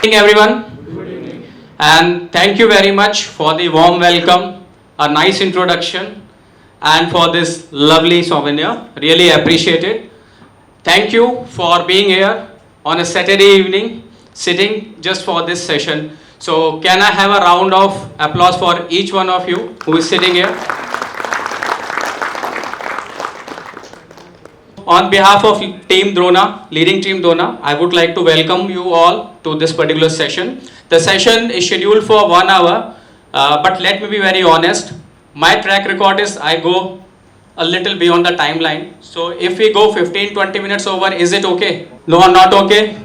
Good evening, everyone, and thank you very much for the warm welcome, a nice introduction, and for this lovely souvenir. Really appreciate it. Thank you for being here on a Saturday evening, sitting just for this session. So, can I have a round of applause for each one of you who is sitting here? On behalf of Team Drona, leading Team Drona, I would like to welcome you all to this particular session. The session is scheduled for 1 hour, but let me be very honest. My track record is I go a little beyond the timeline. So if we go 15-20 minutes over, is it okay? No, not okay?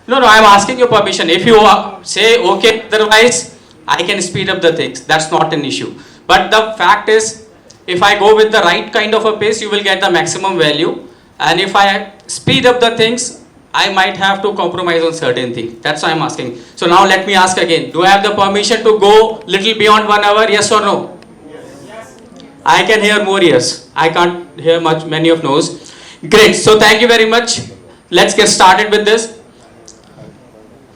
No, I'm asking your permission. If you say okay, otherwise I can speed up the things. That's not an issue. But the fact is, if I go with the right kind of a pace, you will get the maximum value. And if I speed up the things, I might have to compromise on certain things. That's why I'm asking. So now let me ask again. Do I have the permission to go little beyond 1 hour? Yes or no? Yes. I can hear more yes. I can't hear many of no's. Great. So thank you very much. Let's get started with this.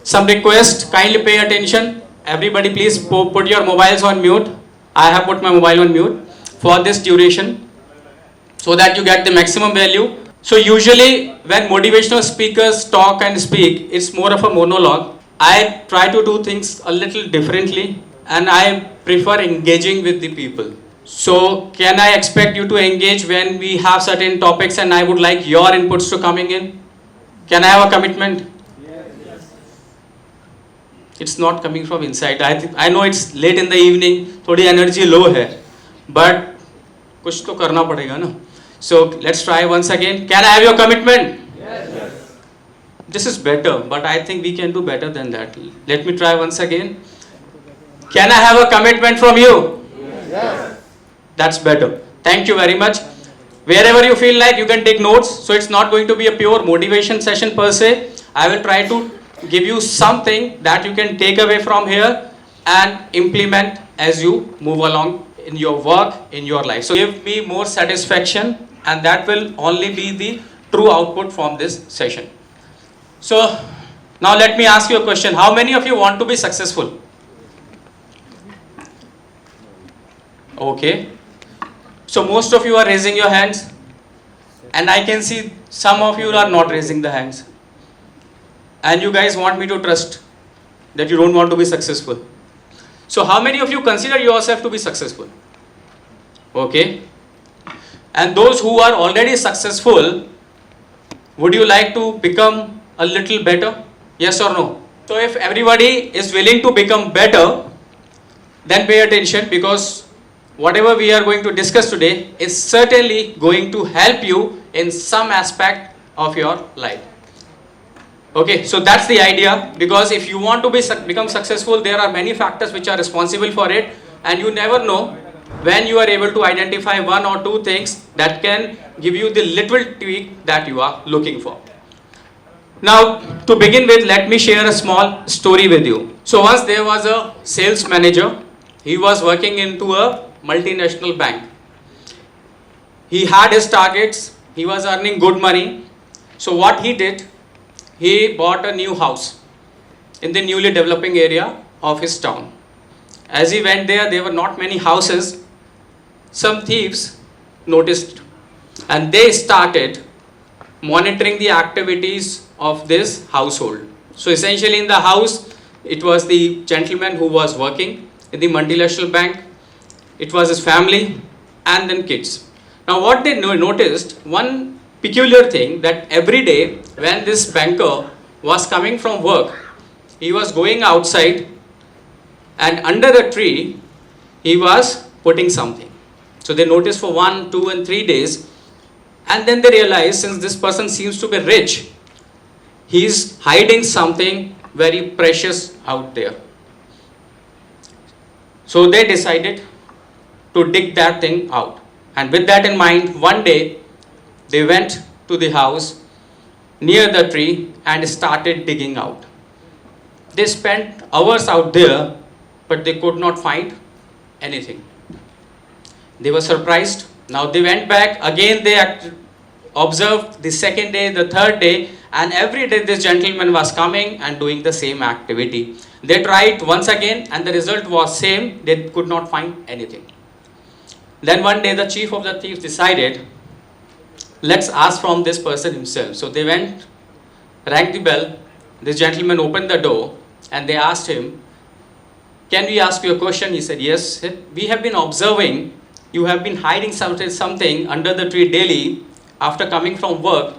Some request, kindly pay attention. Everybody please put your mobiles on mute. I have put my mobile on mute for this duration so that you get the maximum value. So usually when motivational speakers talk and speak, it's more of a monologue. I try to do things a little differently and I prefer engaging with the people. So can I expect you to engage when we have certain topics and I would like your inputs to coming in? Can I have a commitment? It's not coming from inside. I know it's late in the evening, थोड़ी energy low है, but कुछ तो करना पड़ेगा ना. So let's try once again. Can I have your commitment? Yes. This is better, but I think we can do better than that. Let me try once again. Can I have a commitment from you? Yes. That's better. Thank you very much. Wherever you feel like you can take notes, so it's not going to be a pure motivation session per se. I will try to give you something that you can take away from here and implement as you move along in your work, in your life. So give me more satisfaction and that will only be the true output from this session. So now let me ask you a question. How many of you want to be successful? Okay. So most of you are raising your hands and I can see some of you are not raising the hands. And you guys want me to trust that you don't want to be successful. So how many of you consider yourself to be successful? Okay. And those who are already successful, would you like to become a little better? Yes or no? So if everybody is willing to become better, then pay attention because whatever we are going to discuss today is certainly going to help you in some aspect of your life. Okay, so that's the idea, because if you want to become successful, there are many factors which are responsible for it, and you never know when you are able to identify one or two things that can give you the little tweak that you are looking for. Now, to begin with, let me share a small story with you. So once there was a sales manager. He was working into a multinational bank. He had his targets. He was earning good money. So what he did, he bought a new house in the newly developing area of his town. As he went there were not many houses. Some thieves noticed and they started monitoring the activities of this household. So essentially in the house, it was the gentleman who was working in the multinational bank. It was his family and then kids. Now what they noticed, one peculiar thing, that every day when this banker was coming from work, he was going outside and under a tree he was putting something. So they noticed for 1, 2 and 3 days, and then they realized, since this person seems to be rich, he is hiding something very precious out there. So they decided to dig that thing out. And with that in mind, one day they went to the house near the tree and started digging out. They spent hours out there, but they could not find anything. They were surprised. Now they went back, again they observed the second day, the third day, and every day this gentleman was coming and doing the same activity. They tried once again and the result was same. They could not find anything. Then one day the chief of the thieves decided, let's ask from this person himself. So they went, rang the bell. This gentleman opened the door and they asked him, can we ask you a question? He said, yes. We have been observing you have been hiding something under the tree daily after coming from work.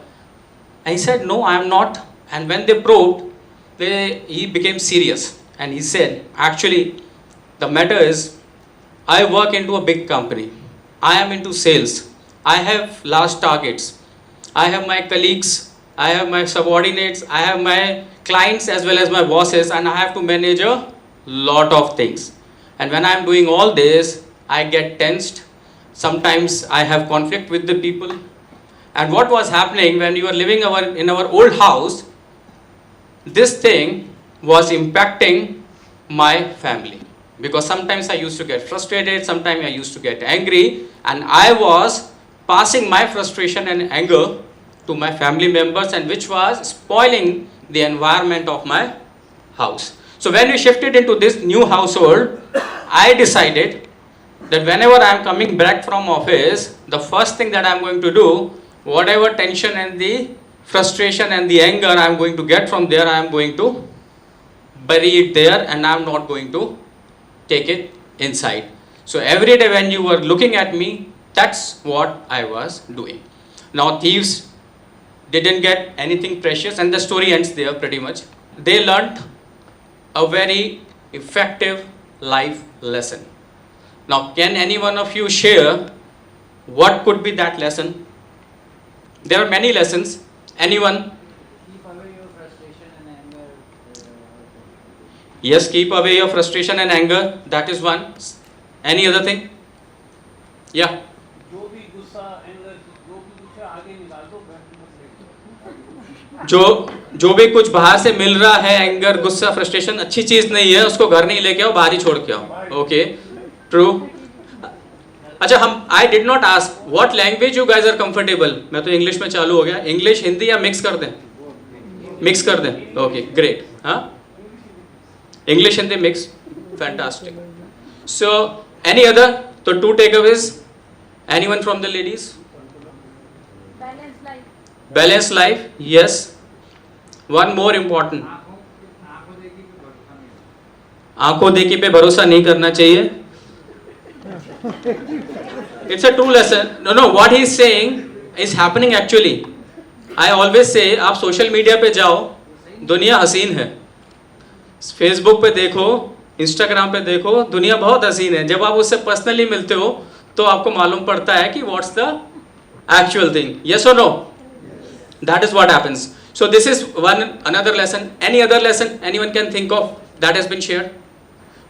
And he said, no, I am not. And when they probed, he became serious. And he said, actually, the matter is, I work into a big company. I am into sales. I have large targets. I have my colleagues. I have my subordinates. I have my clients as well as my bosses. And I have to manage a lot of things. And when I am doing all this, I get tensed. Sometimes I have conflict with the people. And what was happening when you were living in our old house, this thing was impacting my family. Because sometimes I used to get frustrated, sometimes I used to get angry, and I was passing my frustration and anger to my family members, and which was spoiling the environment of my house. So when we shifted into this new household, I decided that whenever I am coming back from office, the first thing that I am going to do, whatever tension and the frustration and the anger I am going to get from there, I am going to bury it there and I am not going to take it inside. So every day when you were looking at me, that's what I was doing. Now thieves didn't get anything precious and the story ends there pretty much. They learnt a very effective life lesson. Now can any one of you share what could be that lesson? There are many lessons. Anyone? Keep away your frustration and anger. Yes, keep away your frustration and anger. That is one. Any other thing? Yeah. जो भी गुस्सा anger जो भी कुछ है आगे निकाल दो बैठ मत लेके जो भी कुछ बाहर से मिल रहा है, एंगर, गुस्सा, फ्रस्ट्रेशन, अच्छी चीज नहीं है, उसको घर नहीं लेके आओ, बाहर ही छोड़ के आओ. Okay, true. अच्छा, हम I did not ask what language you guys are comfortable. मैं तो इंग्लिश में चालू हो गया. इंग्लिश, हिंदी या मिक्स कर दें? मिक्स कर दें. Okay, great. हाँ, English Hindi mix. Fantastic. So any other? तो two takeaways. Anyone from the ladies? Balanced life, yes. One more important. आंखों देखी पे भरोसा नहीं करना चाहिए. It's a true lesson. No, what he is saying is happening actually. I always say, आप social media पे जाओ, दुनिया हसीन है. फेसबुक पे देखो, इंस्टाग्राम पे देखो, दुनिया बहुत हसीन है. जब आप उससे पर्सनली मिलते हो, तो आपको मालूम पड़ता है कि what's the actual thing. Yes or no? That is what happens. So this is another lesson. Any other lesson anyone can think of that has been shared?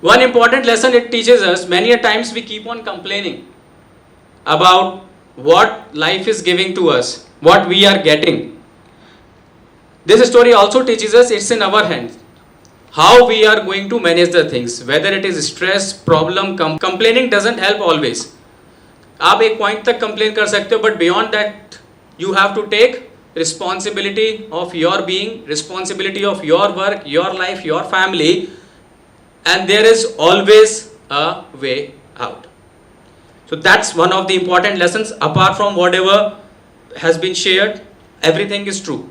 One important lesson it teaches us, many a times we keep on complaining about what life is giving to us, what we are getting. This story also teaches us it's in our hands. How we are going to manage the things, whether it is stress, problem, complaining doesn't help always. आप एक point तक complain कर सकते हो, but beyond that you have to take responsibility of your being, responsibility of your work, your life, your family, and there is always a way out. So that's one of the important lessons. Apart from whatever has been shared, everything is true.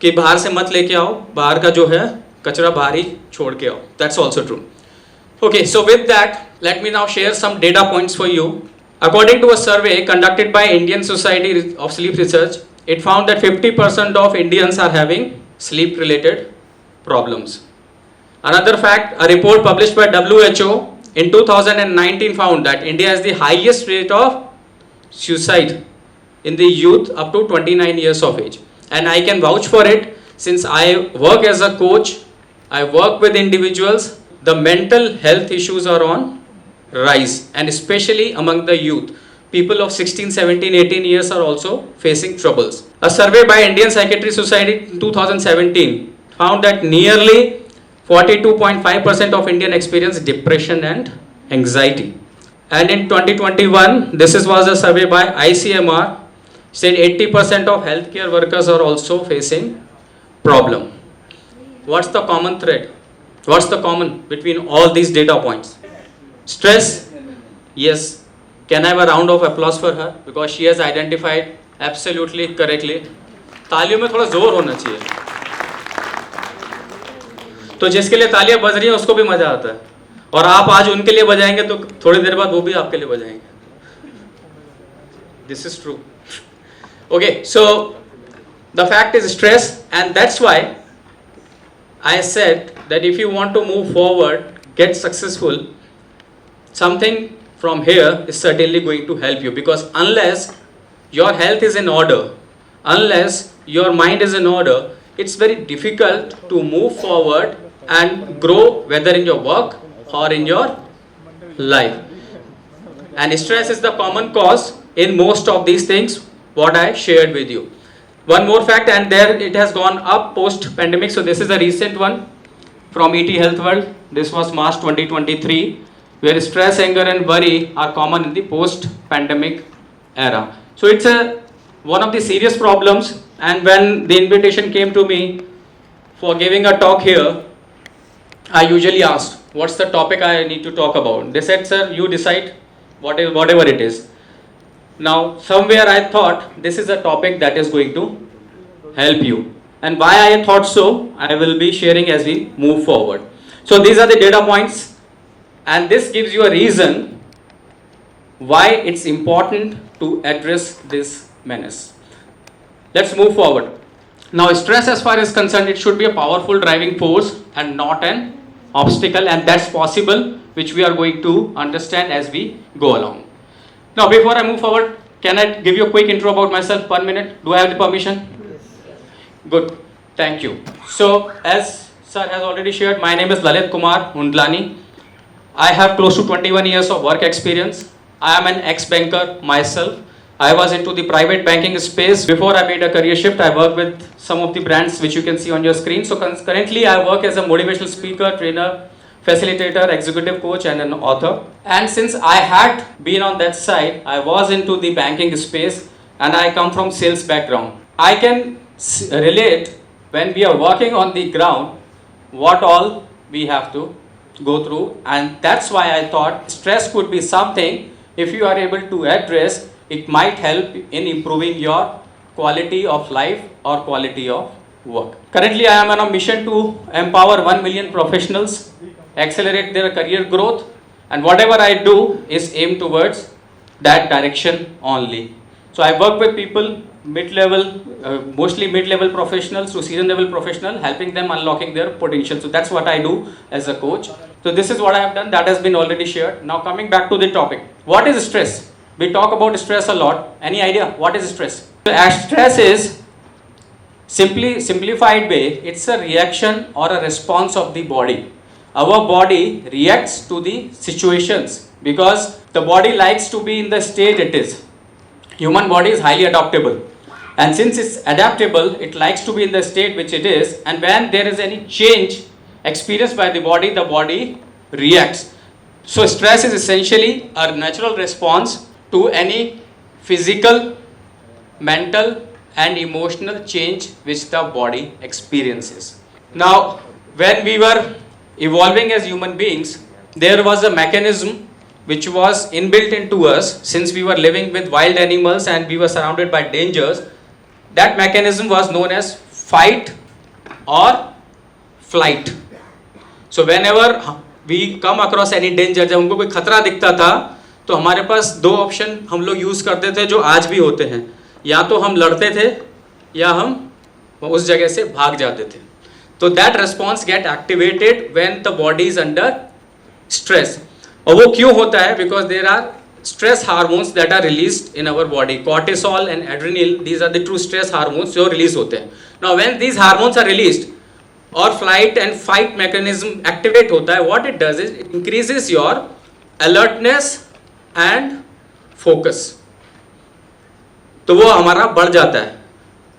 कि बाहर से मत लेके आओ, बाहर का जो है कचरा बाहर ही छोड़ के आओ. That's also true. Okay, so with that, let me now share some data points for you. According to a survey conducted by Indian Society of Sleep Research, it found that 50% of Indians are having sleep related problems. Another fact, a report published by WHO in 2019 found that India has the highest rate of suicide in the youth up to 29 years of age. And I can vouch for it since I work as a coach, I work with individuals, the mental health issues are on rise, and especially among the youth. People of 16, 17, 18 years are also facing troubles. A survey by Indian Psychiatric Society in 2017 found that nearly 42.5% of Indians experience depression and anxiety. And in 2021, was a survey by ICMR, said 80% of healthcare workers are also facing problem. What's the common thread? What's the common between all these data points? Stress? Yes. Can I have a round of applause for her? Because she has identified absolutely correctly. तालियों में थोड़ा जोर होना चाहिए, तो जिसके लिए तालियां बज रही हैं उसको भी मजा आता है, और आप आज उनके लिए बजाएंगे तो थोड़ी देर बाद वो भी आपके लिए बजाएंगे. This is true. Okay, so the fact is stress, and that's why I said that if you want to move forward, get successful, something from here is certainly going to help you, because unless your health is in order, unless your mind is in order, it's very difficult to move forward and grow, whether in your work or in your life. And stress is the common cause in most of these things what I shared with you. One more fact, and there it has gone up post pandemic. So this is a recent one from ET Health World. This was March 2023, where stress, anger and worry are common in the post pandemic era. So it's one of the serious problems, and when the invitation came to me for giving a talk here, I usually asked, what's the topic I need to talk about? They said, sir, you decide whatever it is. Now, somewhere I thought this is a topic that is going to help you. And why I thought so, I will be sharing as we move forward. So these are the data points, and this gives you a reason why it's important to address this menace. Let's move forward. Now, stress as far as concerned, it should be a powerful driving force and not an obstacle, and that's possible, which we are going to understand as we go along. Now, before I move forward, can I give you a quick intro about myself? 1 minute. Do I have the permission? Good. Thank you. So, as sir has already shared, my name is Lalit Kumar Hundlani. I have close to 21 years of work experience. I am an ex-banker myself. I was into the private banking space. Before I made a career shift, I worked with some of the brands which you can see on your screen. So currently I work as a motivational speaker, trainer, facilitator, executive coach and an author. And since I had been on that side, I was into the banking space and I come from sales background. I can relate when we are working on the ground what all we have to go through, and that's why I thought stress could be something, if you are able to address, it might help in improving your quality of life or quality of work. Currently, I am on a mission to empower 1 million professionals, accelerate their career growth, and whatever I do is aim towards that direction only. So I work with people, mid-level, mostly mid-level professionals to senior-level professional, helping them unlocking their potential. So that's what I do as a coach. So this is what I have done. That has been already shared. Now coming back to the topic. What is stress? We talk about stress a lot. Any idea what is stress? Stress is simplified way. It's a reaction or a response of the body. Our body reacts to the situations because the body likes to be in the state it is. Human body is highly adaptable, and since it's adaptable, it likes to be in the state which it is, and when there is any change experienced by the body reacts. So stress is essentially a natural response to any physical, mental and emotional change which the body experiences. Now, when we were evolving as human beings, there was a mechanism which was inbuilt into us since we were living with wild animals and we were surrounded by dangers. That mechanism was known as fight or flight. So whenever we come across any danger, जब हमको कोई खतरा दिखता था, तो हमारे पास दो option हम लोग यूज़ करते थे जो आज भी होते हैं. या तो हम लड़ते थे या हम उस जगह से भाग जाते थे. तो that response get activated when the body is under stress. और वो क्यों होता है? Because there are stress hormones that are released in our body. Cortisol and adrenaline, these are the true stress hormones जो release होते हैं. Now when these hormones are released और flight and fight mechanism activate होता है, what it does is it increases your alertness and focus. तो वो हमारा बढ़ जाता है.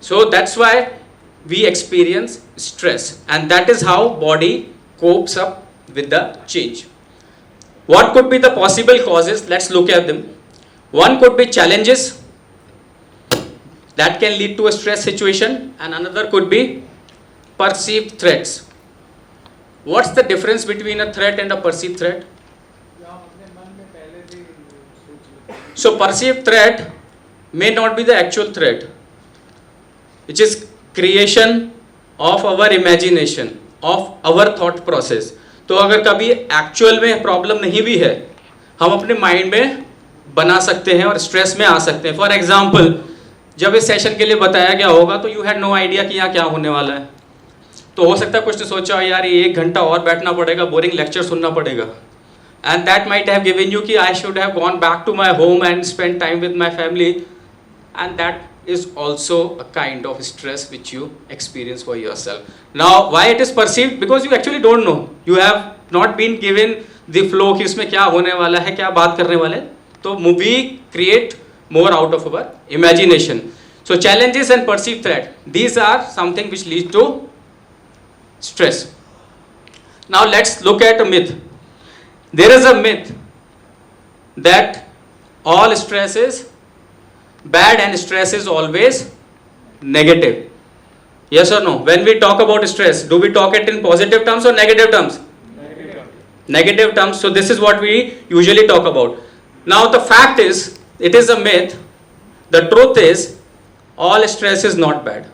So that's why we experience stress, and that is how body copes up with the change. What could be the possible causes? Let's look at them. One could be challenges. that can lead to a stress situation, and another could be perceived threats. What's the difference between a threat and a perceived threat? So perceived threat may not be the actual threat, which is creation of our imagination, of our thought process. तो अगर कभी actual में problem नहीं भी है, हम अपने mind में बना सकते हैं और स्ट्रेस में आ सकते हैं. फॉर एग्जाम्पल, जब इस सेशन के लिए बताया गया होगा तो यू हैड नो आइडिया कि यहाँ क्या होने वाला है. तो हो सकता है कुछ ने सोचा यार ये 1 घंटा और बैठना पड़ेगा, बोरिंग लेक्चर सुनना पड़ेगा. And that might have given you कि I should have gone back to my home and spent time with my family, and that is also a kind of stress which you experience for yourself. Now why it is perceived? Because you actually don't know. You have not been given the flow कि इसमें क्या होने वाला है, क्या बात करने वाले. तो we create more out of our imagination. So challenges and perceived threat, these are something which lead to stress. Now let's look at a myth. There is a myth that all stress is bad and stress is always negative. Yes or no? When we talk about stress, do we talk it in positive terms or negative terms? Negative terms. So this is what we usually talk about. Now the fact is, it is a myth. The truth is, all stress is not bad.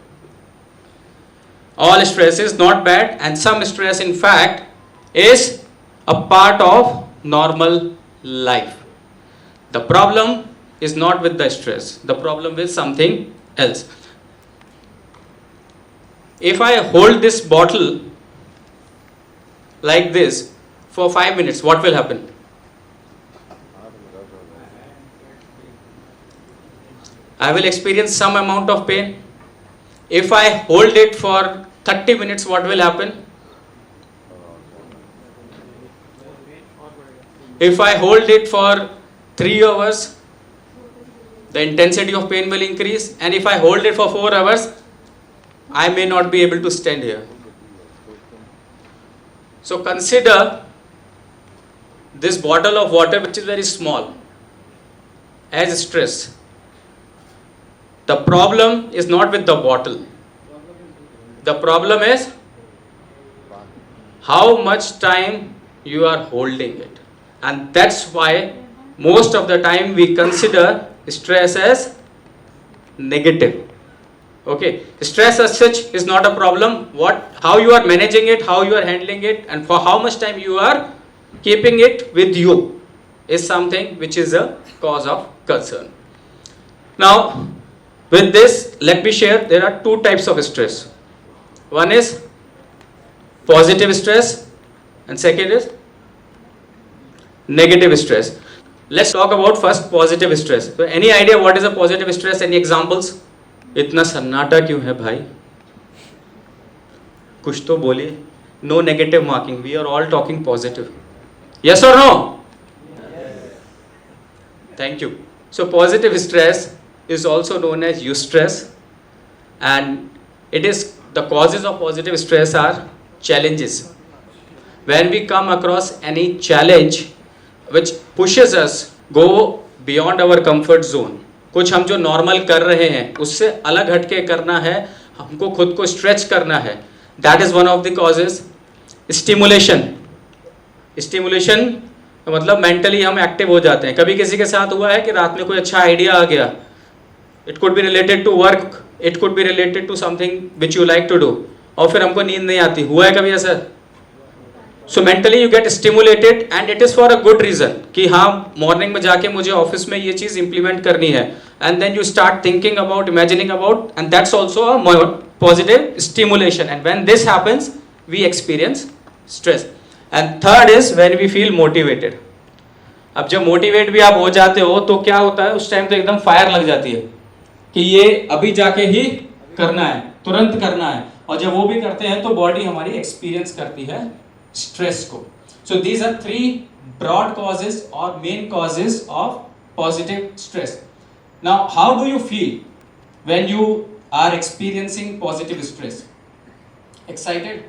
All stress is not bad, and some stress in fact is a part of normal life. The problem is not with the stress. The problem is something else. If I hold this bottle like this for 5 minutes, what will happen? I will experience some amount of pain. If I hold it for 30 minutes, what will happen? If I hold it for 3 hours, the intensity of pain will increase, and if I hold it for 4 hours, I may not be able to stand here. So consider this bottle of water, which is very small, as stress. The problem is not with the bottle. The problem is how much time you are holding it. And that's why most of the time we consider stress as negative. Okay, stress as such is not a problem. How you are managing it, how you are handling it, and for how much time you are keeping it with you is something which is a cause of concern. Now, with this, let me share, there are 2 types of stress. One is positive stress, and second is negative stress. Let's talk about first positive stress. So any idea what is a positive stress? Any examples? इतना सन्नाटा क्यों है भाई? कुछ तो बोलिए. No negative marking. We are all talking positive. Yes or no? Yes. Thank you. So positive stress is also known as eustress, and it is the causes of positive stress are challenges. When we come across any challenge which pushes us go beyond our comfort zone, कुछ हम जो normal कर रहे हैं उससे अलग हटके करना है, हमको खुद को स्ट्रेच करना है, that is one of the causes. Stimulation मतलब मेंटली हम एक्टिव हो जाते हैं. कभी किसी के साथ हुआ है कि रात में कोई अच्छा आइडिया आ गया, it could be related to work, it could be related to something which you like to do, और फिर हमको नींद नहीं आती. हुआ है कभी ऐसा? So mentally you get stimulated, and it is for a good reason कि हाँ मॉर्निंग में जाके मुझे ऑफिस में ये चीज इंप्लीमेंट करनी है, and then you start thinking about, imagining about, and that's also a positive stimulation. And when this happens we experience stress. And third is when we feel motivated. अब जब मोटिवेट भी आप हो जाते हो तो क्या होता है, उस टाइम तो एकदम फायर लग जाती है कि ये अभी जाके ही करना है, तुरंत करना है, और जब वो भी करते हैं तो बॉडी हमारी एक्सपीरियंस करती है स्ट्रेस को. So these are 3 broad causes or main causes of positive stress. Now how do you feel when you are experiencing positive stress? Excited?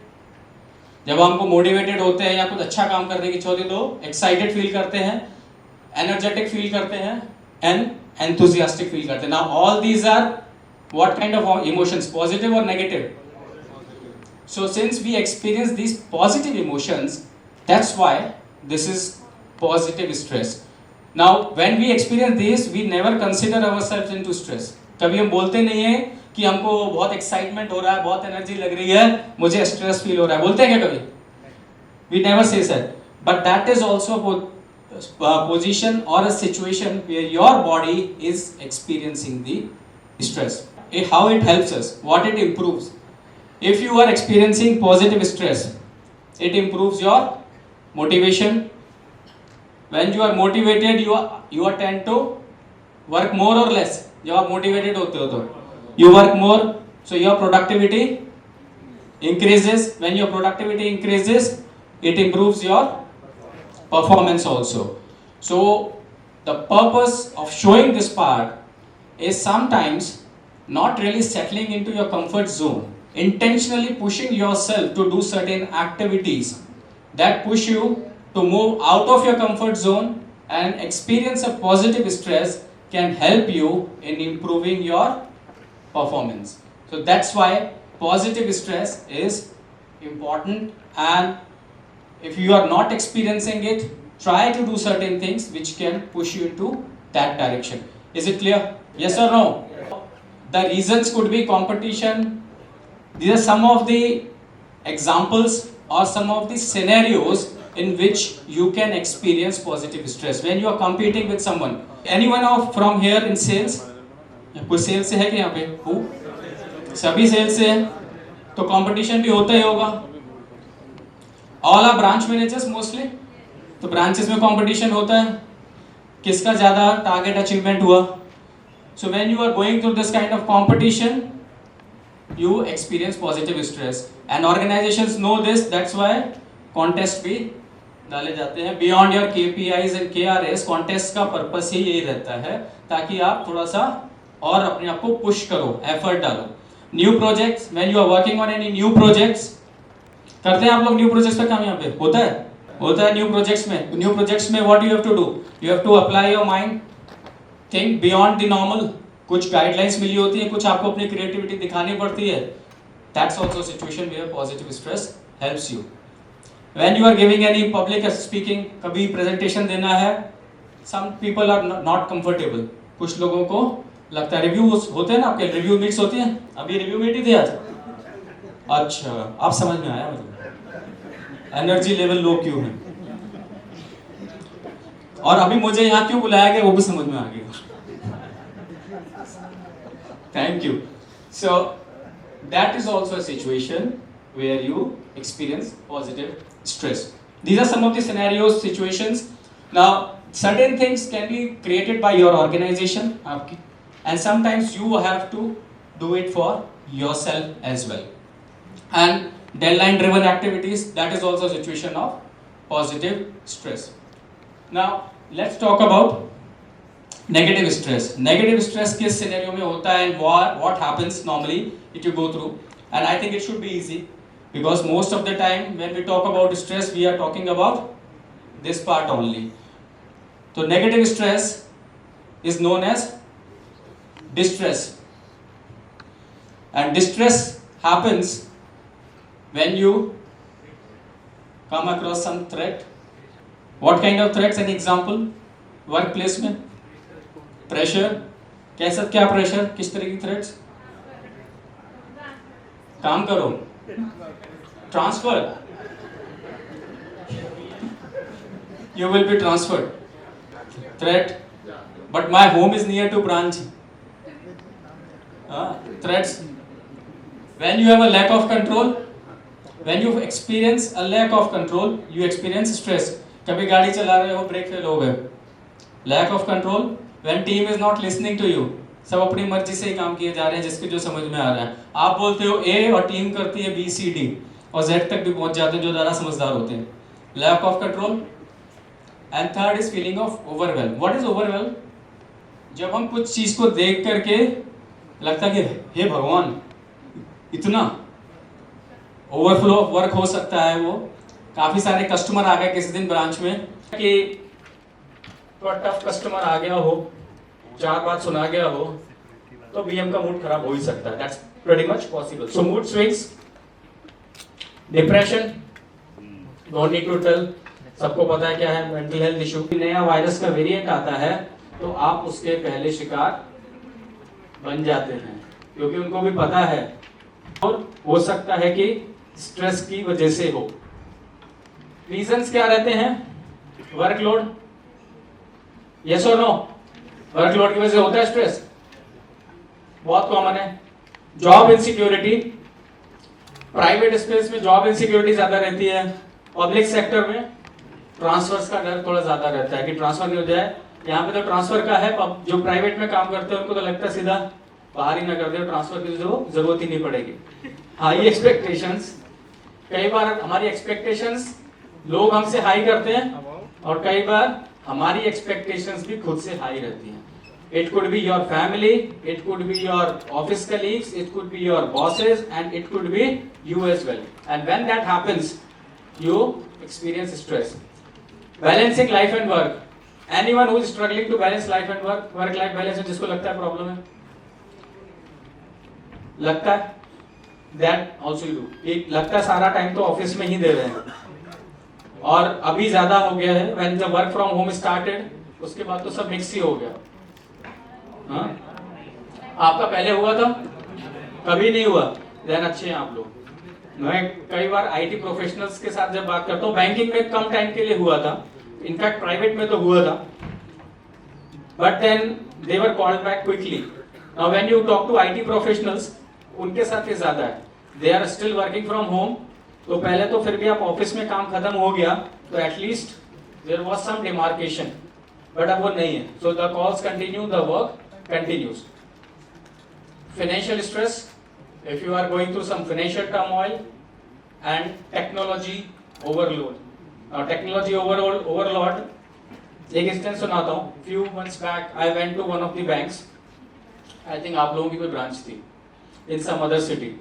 जब हमको मोटिवेटेड होते हैं या कुछ अच्छा काम करने की इच्छा होती है तो एक्साइटेड फील करते हैं, एनर्जेटिक फील करते हैं, एंड enthusiastic फील करते हैं. Now all these are What kind of emotions, positive or negative? So since we experience these positive emotions, that's why this is positive stress. Now when we experience this, we never consider ourselves into stress. कभी हम बोलते नहीं है कि हमको बहुत excitement हो रहा है, बहुत एनर्जी लग रही है, मुझे स्ट्रेस फील हो रहा है, बोलते हैं क्या कभी? We never say that. But that is also a position or a situation where your body is experiencing the stress. How it helps us, what it improves. If you are experiencing positive stress, it improves your motivation. When you are motivated, you are tend to work more or less. जब आप motivated होते हो तो you work more, so your productivity increases. When your productivity increases, it improves your performance also. So the purpose of showing this part is sometimes not really settling into your comfort zone, intentionally pushing yourself to do certain activities that push you to move out of your comfort zone and experience a positive stress can help you in improving your performance. So that's why positive stress is important, and if you are not experiencing it, try to do certain things which can push you into that direction. Is it clear? Yes or no? The reasons could be competition. These are some of the examples or some of the scenarios in which you can experience positive stress when you are competing with someone. Anyone from here in sales? कोई sales से है कि यहाँ पे? Who? सभी sales से है, तो कंपटीशन भी होता ही होगा. All are branch managers mostly, तो ब्रांचेस में कंपटीशन होता है, किसका ज़्यादा टारगेट अचीवमेंट हुआ. So when you are going through this kind of competition, you experience positive stress, and organizations know this. That's why contest भी डाले जाते हैं. Beyond your KPIs and KRS, contest का पर्पस ही यही रहता है ताकि आप थोड़ा सा और अपने आप को पुश करो, एफर्ट डालो. New projects, when you are working on any new projects, करते हैं आप लोग न्यू प्रोजेक्ट्स पे काम यहाँ पे होता है न्यू प्रोजेक्ट्स में. न्यू प्रोजेक्ट्स में what you have to do, you have to apply your mind, think beyond the normal. कुछ गाइडलाइंस मिली होती है, कुछ आपको अपनी क्रिएटिविटी दिखानी पड़ती है. That's also situation where positive stress helps you. When you are giving any public speaking, कभी प्रेजेंटेशन देना है, some people are not comfortable. कुछ लोगों को लगता है, रिव्यूज होते हैं ना आपके, रिव्यू मीट्स होती हैं. अभी रिव्यू मीट ही थी आज. अच्छा, आप समझ में आया मुझे एनर्जी लेवल लो क्यों है, और अभी मुझे यहाँ क्यों बुलाया गया वो भी समझ में आ गया. Thank you. So that is also a situation where you experience positive stress. These are some of the scenarios, situations. Now certain things can be created by your organization, and sometimes you have to do it for yourself as well. And deadline driven activities, that is also a situation of positive stress. Now let's talk about negative stress. Negative stress किस scenario में होता है, and what happens normally if you go through. And I think it should be easy, because most of the time when we talk about stress, we are talking about this part only. So negative stress is known as distress, and distress happens when you come across some threat. What kind of threats? An example, workplace में pressure. कैसा, क्या pressure, किस तरह की threats? काम करो, transfer, you will be transferred. Threat, but my home is near to branch. Threats. When you have a lack of control, when you experience a lack of control, you experience stress. कभी गाड़ी चला रहे हो, brake fail हो गए, lack of control. When team is not listening to you, सब अपनी मर्जी से ही काम किए जा रहे हैं जिसके जो समझ में आ रहा है. आप बोलते हो A और टीम करती है B C D, और Z तक भी पहुंच जाते हैं जो ज़्यादा समझदार होते हैं. Lack of control. And third is feeling of overwhelm. What is overwhelm? जब हम कुछ चीज़ को देख करके लगता है कि हे भगवान, इतना ओवरफ्लो ऑफ वर्क हो सकता है. वो काफ़ी सारे कस्टमर आ गए किसी दिन ब्रांच में कि टफ कस्टमर आ गया हो, 4 बात सुना गया हो, तो बीएम का मूड खराब हो ही सकता है. That's pretty much possible. So mood swings, depression, don't need to tell, सबको पता है क्या है मेंटल हेल्थ इशू. नया वायरस का वेरिएंट आता है तो आप उसके पहले शिकार बन जाते हैं, क्योंकि उनको भी पता है. और हो सकता है कि स्ट्रेस की वजह से हो. रीजंस क्या रहते हैं? वर्कलोड, यस और नो? वर्कलोड की वजह से होता है स्ट्रेस, बहुत कॉमन है. जॉब इनसिक्योरिटी, प्राइवेट स्पेस में जॉब इनसिक्योरिटी ज्यादा रहती है. पब्लिक सेक्टर में ट्रांसफर्स का डर थोड़ा ज्यादा रहता है कि ट्रांसफर नहीं हो जाए. यहाँ पे तो ट्रांसफर का है, जो प्राइवेट में काम करते हैं उनको तो लगता है सीधा बाहर ही ना कर दे, ट्रांसफर की जो जरूरत ही नहीं पड़ेगी. हाई एक्सपेक्टेशंस, कई बार हमारी एक्सपेक्टेशंस लोग हमसे हाई करते हैं और कई बार हमारी एक्सपेक्टेशंस भी खुद से हाई रहती हैं. It could be your family, it could be your office colleagues, it could be your bosses, and it could be you as well. And when that happens, you experience stress. Balancing life and work. Anyone who is struggling to balance life and work, work-life balance में जिसको लगता है problem है, लगता है that also you do. एक लगता है सारा टाइम तो ऑफिस में ही दे रहे हैं, और अभी ज्यादा हो गया है. When the work from home started, उसके बाद तो सब मिक्स ही हो गया. हाँ? आपका पहले हुआ था? कभी नहीं हुआ? देन अच्छे हैं आप लोग. मैं कई बार आईटी प्रोफेशनल्स के साथ जब बात करता हूँ, बैंकिंग में कम टाइम के लिए हुआ था, इनफैक्ट प्राइवेट में तो हुआ था, but then they were called back quickly. Now when you talk to IT professionals, उनके साथ ये ज्यादा है. They are still working from home, तो पहले तो फिर भी आप ऑफिस में काम खत्म हो गया तो at least there was some demarcation, but अब वो नहीं है. So the calls continue, the work continues. Financial stress, if you are going through some financial turmoil, and technology overload. Technology overload, एक इंस्टेंस सुनाता हूँ. Few months back I went to one of the banks. I think आप लोगों की कोई branch थी in some other city.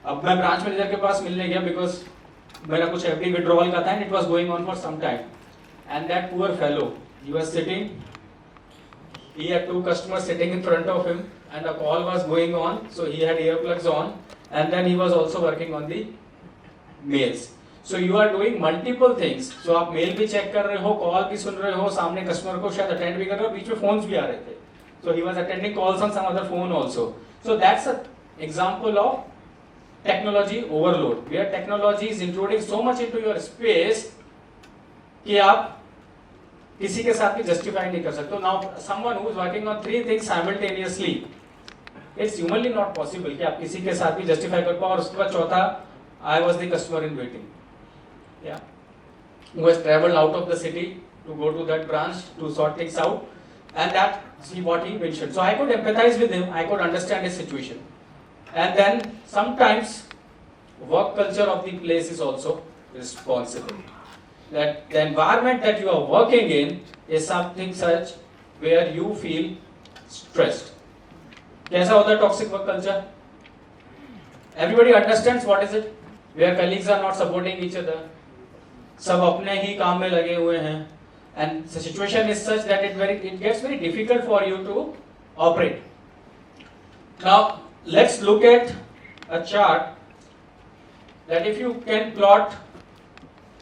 अब मैं ब्रांच मैनेजर के पास मिलने गया because मेरा कुछ FD withdrawal का था and it was going on for some time. And that poor fellow, he was sitting. He had two customers sitting in front of him and a call was going on, so he had earplugs on, and then he was also working on the mails. So you are doing multiple things. So आप mail भी check कर रहे हो, call भी सुन रहे हो, सामने customer को शायद अटेंड भी कर रहे हो, बीच में फोन्स भी आ रहे थे. So he was attending calls on some other phone also. So that's an example of technology overload, where technology is intruding so much into your space कि आप किसी के साथ भी जस्टिफाई नहीं कर सकते. Now someone who is working on three things simultaneously, it's humanly not possible कि आप किसी के साथ भी जस्टिफाई कर पाओ. और उसके बाद चौथा, I was the customer in waiting, या who has travelled out of the city to go to that branch to sort things out, and that see what he mentioned. So I could empathise with him, I could understand his situation. And then sometimes work culture of the place is also responsible. That the environment that you are working in is something such where you feel stressed. कैसा होता है toxic work culture? Everybody understands what is it? Where colleagues are not supporting each other. सब अपने ही काम में लगे हुए हैं, and the situation is such that it gets very difficult for you to operate. Now let's look at a chart that if you can plot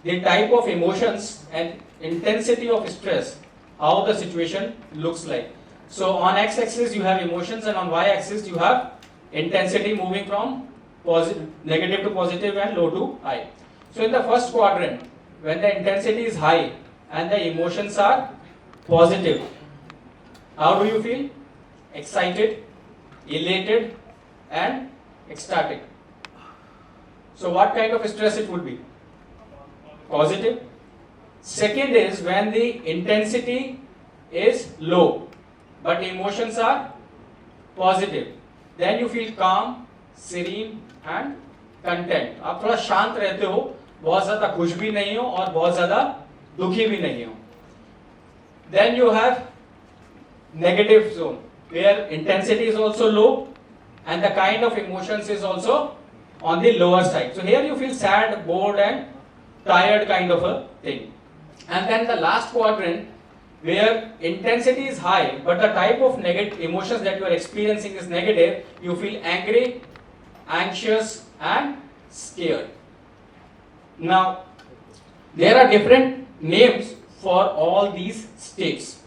the type of emotions and intensity of stress, how the situation looks like. So on x-axis you have emotions and on y-axis you have intensity moving from negative to positive and low to high. So in the first quadrant, when the intensity is high and the emotions are positive, how do you feel? Excited, elated and ecstatic. So what kind of stress it would be? Positive. Second is when the intensity is low but emotions are positive, then you feel calm, serene and content. आप थोड़ा शांत रहते हो, बहुत ज्यादा खुश भी नहीं हो और बहुत ज्यादा दुखी भी नहीं हो. Then you have negative zone where intensity is also low and the kind of emotions is also on the lower side. So here you feel sad, bored and tired kind of a thing. And then the last quadrant where intensity is high, but the type of negative emotions that you are experiencing is negative, you feel angry, anxious, and scared. Now, there are different names for all these states.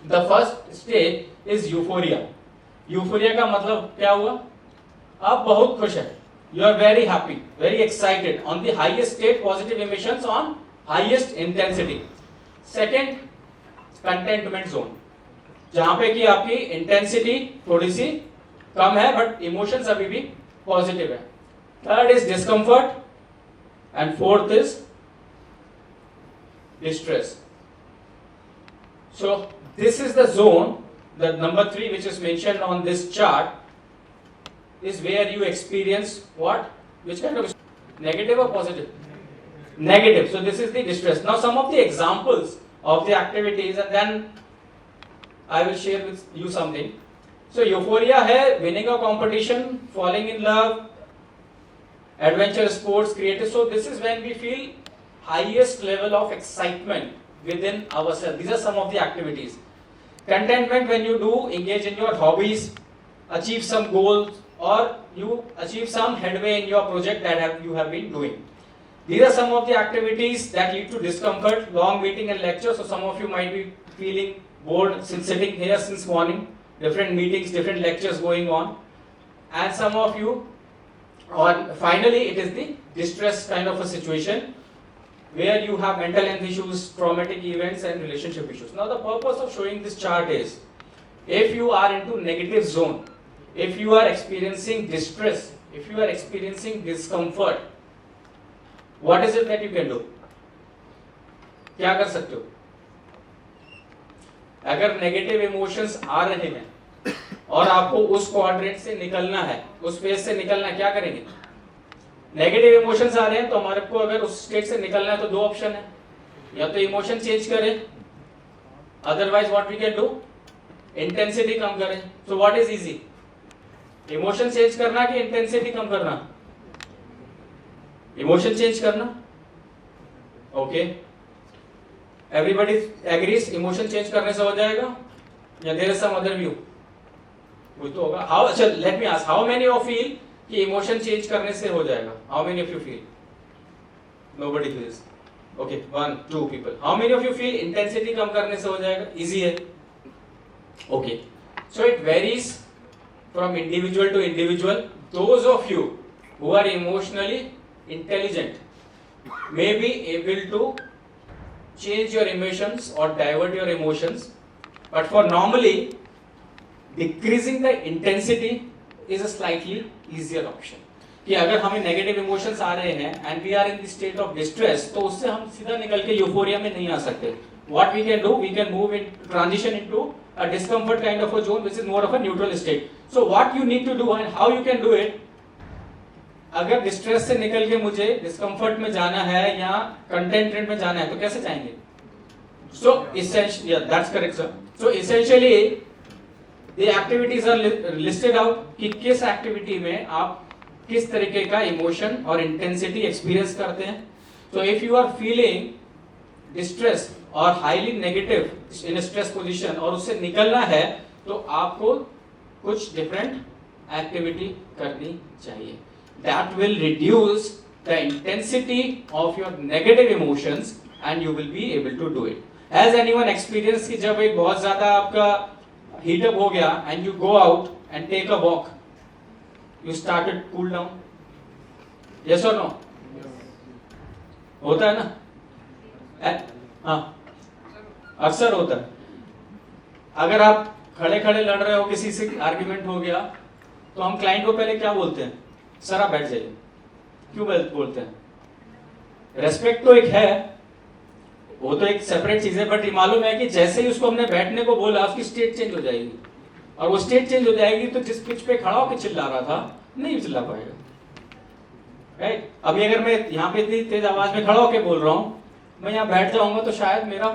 The first stage is euphoria. Euphoria का मतलब क्या हुआ? आप बहुत खुश हैं. You are very happy, very excited. On the highest state, positive emotions on highest intensity. Second, containment zone, जहां पे कि आपकी इंटेंसिटी थोड़ी सी कम है बट इमोशंस अभी भी पॉजिटिव है. Third is discomfort and fourth is distress. So this is the zone, the number 3 which is mentioned on this chart is where you experience what, which kind of negative or positive? Negative. So this is the distress. Now some of the examples of the activities, and then I will share with you something. So euphoria है winning a competition, falling in love, adventure sports, creative. So this is when we feel highest level of excitement within ourselves. These are some of the activities. Contentment, when you do engage in your hobbies, achieve some goals, or you achieve some headway in your project that you have been doing. These are some of the activities that lead to discomfort, long meeting and lecture. So some of you might be feeling bored since sitting here since morning, different meetings, different lectures going on. And some of you, or finally it is the distress kind of a situation where you have mental health issues, traumatic events and relationship issues. Now the purpose of showing this chart is, if you are into negative zone, if you are experiencing distress, if you are experiencing discomfort, what is it that you can do? क्या कर सकते हो? अगर negative emotions आ रहे हैं और आपको उस क्वाड्रेंट से निकलना है, उस फेज से निकलना है, क्या करेंगे? नेगेटिव इमोशंस आ रहे हैं तो हमारे को अगर उस स्टेट से निकलना है तो दो ऑप्शन है, या तो इमोशन चेंज करें, otherwise what we can do, intensity कम करें. So what is easy, emotion change करना कि इंटेंसिटी कम करना? इमोशन चेंज करना. Okay, everybody agrees emotion change करने से हो जाएगा, या there is some other view? वो तो होगा. हाउ, अच्छा let me ask, how many of feel कि इमोशन चेंज करने से हो जाएगा? How many of you feel? Nobody feels. Okay, 1 2 people. How many of you feel intensity कम करने से हो जाएगा? इजी है. Okay, so it varies from individual to individual. Those of you who are emotionally intelligent may be able to change your emotions or divert your emotions, but for normally decreasing the intensity is a slightly easier option. कि अगर हमें negative emotions आ रहे हैं and we are in the state of distress, तो उससे हम सीधा निकल के यूफोरिया में नहीं आ सकते. What we can do, we can move in, transition into a discomfort kind of a zone which is more of a neutral state. So what you need to do and how you can do it, अगर distress से निकल के मुझे discomfort में जाना है या containment में जाना है तो कैसे जाएंगे? So essentially, yeah, that's correct sir. So essentially the activities are listed out कि किस एक्टिविटी में आप किस तरीके का इमोशन और इंटेंसिटी एक्सपीरियंस करते हैं. So if you are feeling distress और highly negative in stress position और उससे निकलना है तो आपको कुछ डिफरेंट एक्टिविटी करनी चाहिए. That will reduce the intensity of your negative emotions and you will be able to do it. Has anyone experience कि जब एक बहुत ज्यादा आपका हीटअप हो गया and you go out and take a walk, you started cool down? Yes और no? होता है ना? हाँ, अक्सर होता है. अगर आप खड़े खड़े लड़ रहे हो, किसी से आर्ग्यूमेंट हो गया, तो हम क्लाइंट को पहले क्या बोलते हैं? सर आप बैठ जाइए. क्यों बोलते हैं? रेस्पेक्ट तो एक है, वो तो एक सेपरेट चीज है, बट मालूम है कि जैसे ही उसको हमने बैठने को बोला उसकी स्टेट चेंज हो जाएगी, और वो स्टेट चेंज हो जाएगी तो जिस पिच पे खड़ा होकर चिल्ला रहा था नहीं चिल्ला पाएगा. राइट? अभी अगर मैं यहाँ पे इतनी तेज आवाज में खड़ा होकर बोल रहा हूँ, मैं यहाँ बैठ जाऊंगा तो शायद मेरा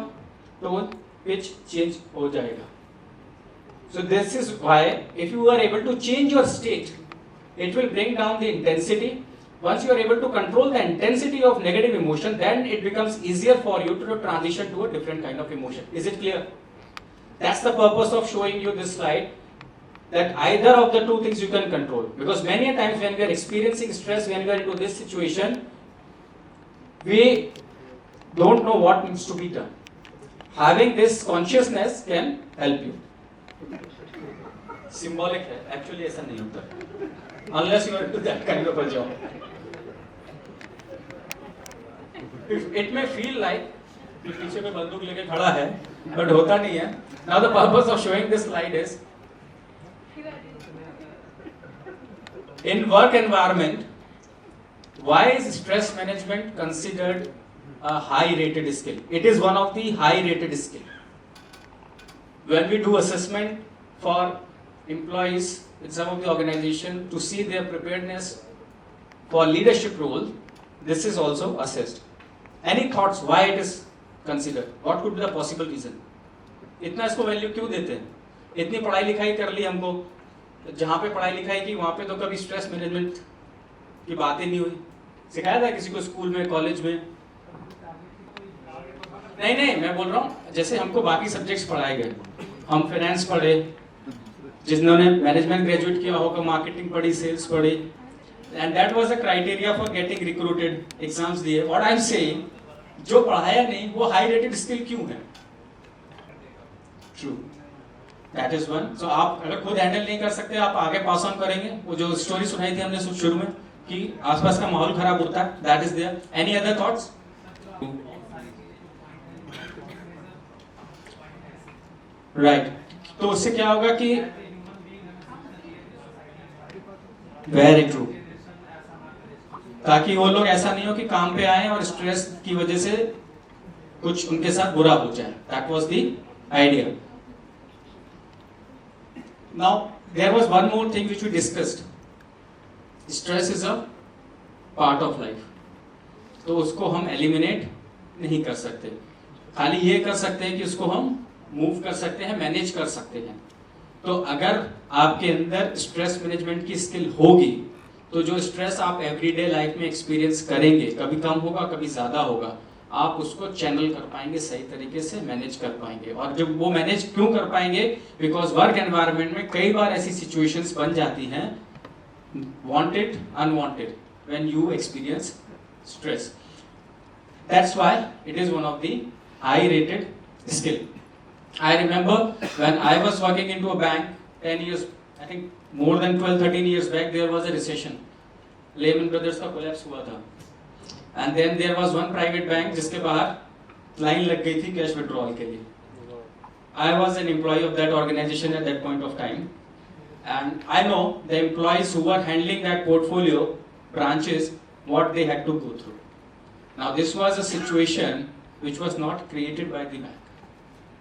टोन पिच चेंज हो जाएगा. So this is why if you are able to change your state, it will bring down the intensity once you are able to control the intensity of negative emotion, then it becomes easier for you to transition to a different kind of emotion. Is it clear? That's the purpose of showing you this slide, that either of the two things you can control. Because many times when we are experiencing stress, when we are into this situation, we don't know what needs to be done. Having this consciousness can help you. Symbolic है, actually ऐसा नहीं होता. Unless you are into that kind of a job. It may feel like कि पीछे में बंदूक लेके खड़ा है, but होता नहीं है. Now the purpose of showing this slide is, in work environment, why is stress management considered a high rated skill? It is one of the high rated skill. When we do assessment for employees in some of the organization to see their preparedness for leadership role, this is also assessed. Any thoughts why it is considered? What could be the possible reason? इतना इसको value क्यों देते हैं? इतनी पढ़ाई लिखाई कर ली हमको, जहाँ पे पढ़ाई लिखाई की वहाँ पे तो कभी स्ट्रेस मैनेजमेंट की बात ही नहीं हुई. सिखाया था किसी को स्कूल में, कॉलेज में? नहीं, मैं बोल रहा हूँ जैसे हमको बाकी सब्जेक्ट्स पढ़ाए गए, हम फाइनेंस पढ़े, जिन्होंने मैनेजमेंट ग्रेजुएट किया होगा मार्केटिंग पढ़ी, सेल्स पढ़ी, and that was a criteria for getting recruited, exams दिए. व्हाट आई एम सेइंग, जो पढ़ाया नहीं वो हाई रेटेड स्किल क्यों है? True, that is one. So आप अगर खुद हैंडल नहीं कर सकते, आप आगे पास ऑन करेंगे. वो जो स्टोरी सुनाई थी हमने शुरू में कि आसपास का माहौल खराब होता है, that is there. Any other thoughts? Right. तो उससे क्या होगा कि वेरी ट्रू, ताकि वो लोग ऐसा नहीं हो कि काम पे आए और स्ट्रेस की वजह से कुछ उनके साथ बुरा हो जाए. That was the idea. Now there was one more thing which we discussed. Stress is a part of life. तो उसको हम एलिमिनेट नहीं कर सकते, खाली ये कर सकते हैं कि उसको हम मूव कर सकते हैं, मैनेज कर सकते हैं. तो अगर आपके अंदर स्ट्रेस मैनेजमेंट की स्किल होगी, तो जो स्ट्रेस आप एवरीडे लाइफ में एक्सपीरियंस करेंगे, कभी कम होगा कभी ज़्यादा होगा, आप उसको चैनल कर पाएंगे, सही तरीके से मैनेज कर पाएंगे. और जब वो मैनेज क्यों कर पाएंगे? बिकॉज वर्क एनवायरनमेंट में कई बार ऐसी सिचुएशंस बन जाती हैं, wanted unwanted, when you experience stress. That's why it is one of the high rated skill. I remember when I was working into a bank 10 years, I think more than 12-13 years back, there was a recession. Lehman Brothers का collapse हुआ था. And then there was one private bank जिसके बाहर line लग गई थी cash withdrawal के लिए. I was an employee of that organization at that point of time, and I know the employees who were handling that portfolio branches what they had to go through. Now this was a situation which was not created by the bank.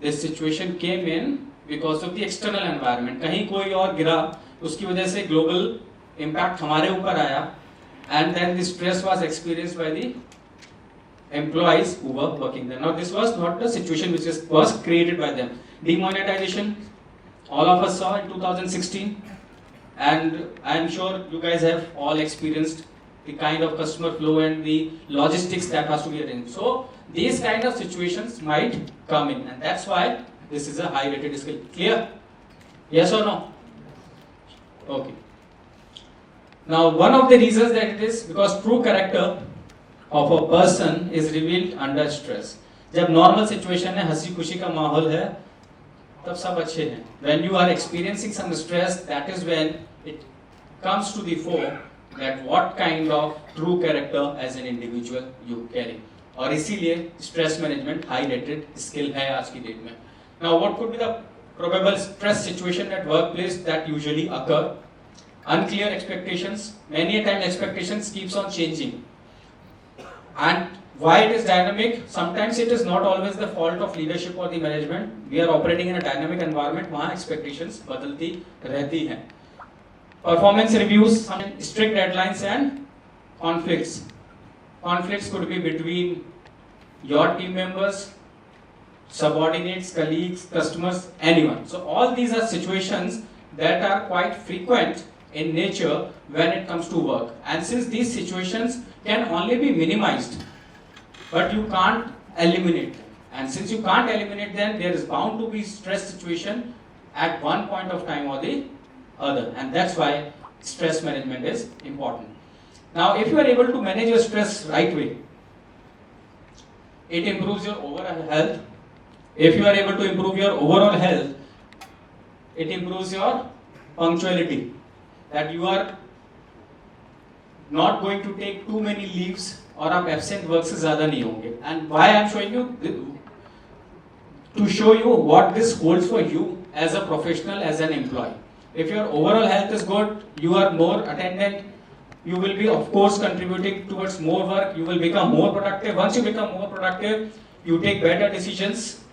This situation came in because of the external environment. कहीं कोई और गिरा, उसकी वजह से global impact हमारे ऊपर आया, and then the stress was experienced by the employees who were working there. Now this was not the situation which was created by them. Demonetization, all of us saw in 2016, and I am sure you guys have all experienced the kind of customer flow and the logistics that has to be arranged. So these kind of situations might come in, and that's why this is a high rated skill. Clear? Yes or no? Okay. Now one of the reasons that it is because true character of a person is revealed under stress. जब normal situation है, हंसी खुशी का माहौल है, तब सब अच्छे हैं. When you are experiencing some stress, that is when it comes to the fore that what kind of true character as an individual you carry. और इसीलिए stress management high rated skill है आज की डेट में. Now what could be the probable stress situation at work place that usually occur? Unclear expectations. Many a time expectations keeps on changing, and why it is dynamic? Sometimes it is not always the fault of leadership और the management. We are operating in a dynamic environment, वहां expectations बदलती रहती हैं. Performance reviews, strict deadlines and conflicts. Conflicts could be between your team members, subordinates, colleagues, customers, anyone. So all these are situations that are quite frequent in nature when it comes to work. And since these situations can only be minimized, but you can't eliminate them. And since you can't eliminate them, there is bound to be stress situation at one point of time or the other. And that's why stress management is important. Now, if you are able to manage your stress right way, it improves your overall health. If you are able to improve your overall health, it improves your punctuality. That you are not going to take too many leaves और आप absent work से ज़्यादा नहीं होंगे. And why I am showing you, to show you what this holds for you as a professional, as an employee. If your overall health is good, you are more attendant, you will be of course contributing towards more work, you will become more productive. Once you become more productive, you take better decisions,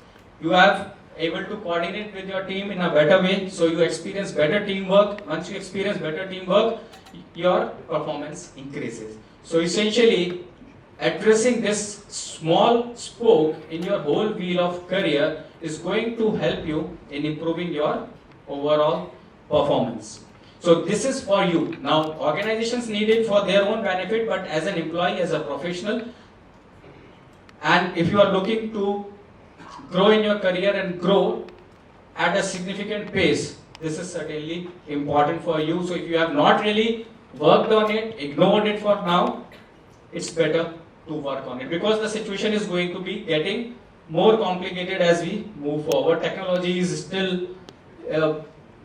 you are able to coordinate with your team in a better way, so you experience better teamwork. Once you experience better teamwork, your performance increases. So essentially, addressing this small spoke in your whole wheel of career is going to help you in improving your overall performance. So this is for you. Now, organizations need it for their own benefit, but as an employee, as a professional, and if you are looking to grow in your career and grow at a significant pace, this is certainly important for you. So if you have not really worked on it, ignored it for now, it's better to work on it, because the situation is going to be getting more complicated as we move forward. Technology is still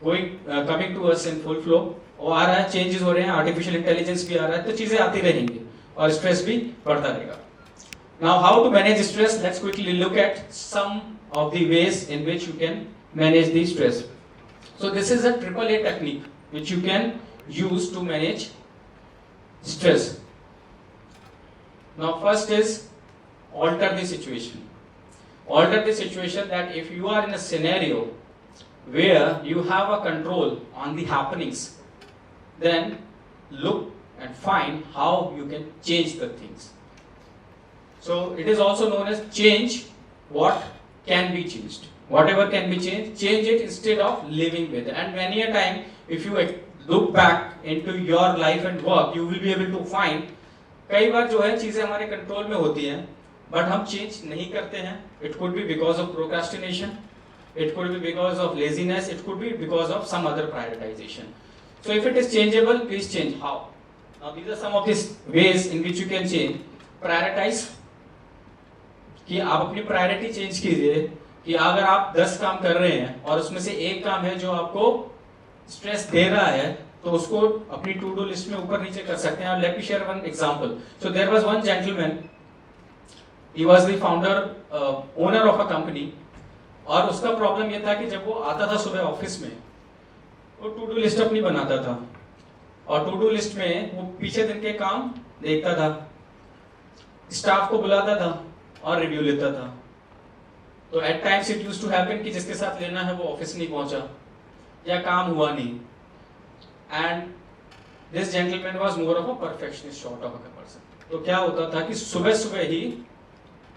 coming to us in full flow. और आ रहा है, changes हो रहे हैं, artificial intelligence भी आ रहा है, तो चीजें आती रहेंगी और स्ट्रेस भी बढ़ता रहेगा. Now, how to manage stress? Let's quickly look at some of the ways in which you can manage the stress. So this is a AAA technique which you can use to manage stress. Now, first is alter the situation. Alter the situation, that if you are in a scenario where you have a control on the happenings, then look and find how you can change the things. So it is also known as change what can be changed. Whatever can be changed, change it instead of living with it. And many a time, if you look back into your life and work, you will be able to find कई बार जो है चीजें हमारे control में होती हैं, but हम change नहीं करते हैं. It could be because of procrastination, it could be because of laziness, it could be because of some other prioritization. So if it is changeable, please change. How? Now these are some of this ways in which you can change. Prioritize, कि आप अपनी priority change कीजिए, कि अगर आप 10 काम कर रहे हैं और उसमें से एक काम है जो आपको स्ट्रेस दे रहा है, तो उसको अपनी टू डू लिस्ट में ऊपर नीचे कर सकते हैं. Let me share one example. So there was one gentleman, he was the founder, owner of a company, और उसका प्रॉब्लम ये था कि जब वो आता था सुबह ऑफिस में, वो टू डू लिस्ट अपनी बनाता था, और टू डू लिस्ट में वो पीछे दिन के काम देखता था, स्टाफ को बुलाता था और रिव्यू लेता था. तो at times it used to happen कि जिसके साथ लेना है वो ऑफिस नहीं पहुंचा या काम हुआ नहीं. And this gentleman was more of a perfectionist sort of a person. तो क्या होता था कि सुबह सुबह ही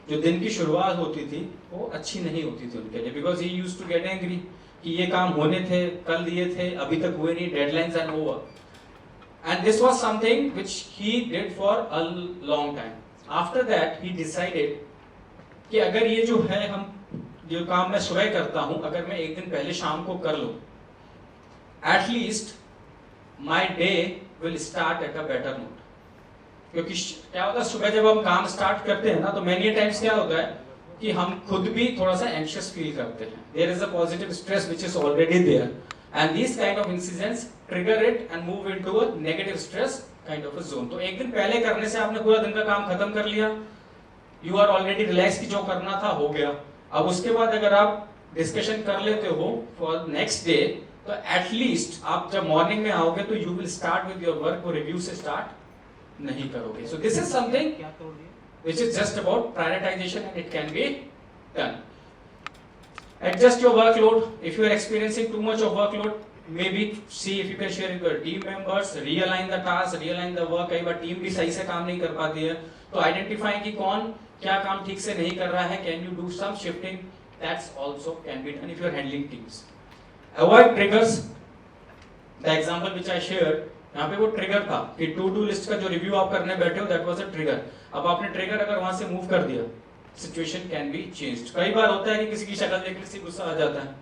जो दिन की शुरुआत होती थी वो अच्छी नहीं होती थी उनके लिए, because he used to get angry कि ये काम होने थे, कल दिए थे, अभी तक हुए नहीं, deadlines are over. And this was something which he did for a long time. After that he decided कि अगर ये जो है, हम जो काम मैं सुबह करता हूँ, अगर मैं एक दिन पहले शाम को कर लूँ, at least my day will start at a better note. क्योंकि क्या होता है, सुबह जब हम काम स्टार्ट करते हैं ना, तो many times क्या होता है कि हम खुद भी थोड़ा सा anxious feel करते हैं. There is a positive stress which is already there, and these kind of incidents trigger it and move into a negative stress kind of a zone. तो एक दिन पहले करने से आपने पूरा दिन का काम खत्म कर लिया, you are already relaxed कि जो करना था हो गया. अब उसके बाद अगर आप डिस्कशन कर लेते हो for next day, तो एटलीस्ट आप जब मॉर्निंग में आओगे तो you will start with your work, वो रिव्यू से स्टार्ट नहीं करोगे. So this is something which is just about prioritisation and it can be done. Adjust your workload. If you are experiencing too much of workload, maybe see if you can share with your team members, realign the tasks, realign the work. कई बार team भी सही से काम नहीं कर पाती है, तो आइडेंटिफाई कि कौन क्या काम ठीक से नहीं कर रहा है, can you do some shifting? That's also can be done if you are handling teams. Avoid triggers. The example which I shared, यहाँ पे वो ट्रिगर था कि टू डू लिस्ट का जो रिव्यू आप करने बैठे हो, दैट वाज अ ट्रिगर। अब आपने ट्रिगर अगर वहां से मूव कर दिया, सिचुएशन कैन बी चेंज्ड। कई बार होता है कि किसी की शक्ल देख के किसी गुस्सा आ जाता है,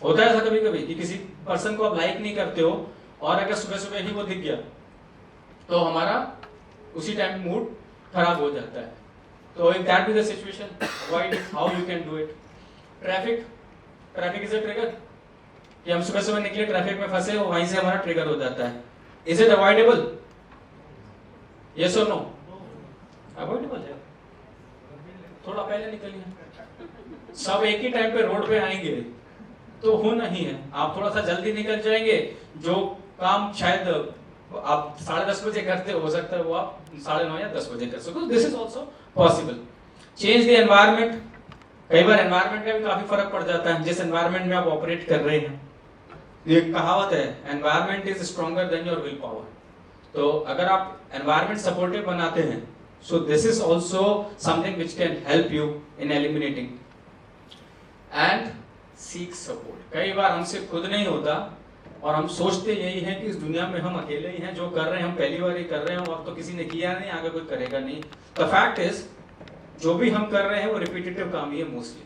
होता है ऐसा कभी कभी कि किसी पर्सन को आप लाइक नहीं करते हो और अगर सुबह सुबह ही वो दिख गया तो हमारा उसी टाइम मूड खराब हो जाता है। तो in that be the situation, avoid how you can do it. Traffic is a trigger, कि हम सुबह सुबह निकले ट्रैफिक में फंसे, वहीं से हमारा ट्रिगर हो जाता है। Is it avoidable? यस और नो? अवॉइडेबल है। थोड़ा पहले निकलिए, सब एक ही टाइम पे रोड पे आएंगे तो हो नहीं है, आप थोड़ा सा जल्दी निकल जाएंगे, जो काम शायद आप 10:30 बजे करते हो सकता है वो आप 9:30 या 10 बजे कर सको। This is also possible. Change the environment. कई बार एनवायरनमेंट में भी काफी फर्क पड़ जाता है, जिस एनवायरनमेंट में आप ऑपरेट कर रहे हैं। ये कहावत है, environment is stronger than your will power. तो अगर आप एनवायरनमेंट सपोर्टिव बनाते हैं, so this is also something which can help you in eliminating. And seek support. कई बार हमसे खुद नहीं होता और हम सोचते यही है कि इस दुनिया में हम अकेले ही हैं, जो कर रहे हैं हम पहली बार ही कर रहे हैं, और तो किसी ने किया नहीं, आगे कोई करेगा नहीं। द फैक्ट इज जो भी हम कर रहे हैं वो रिपीटेटिव काम ही है mostly,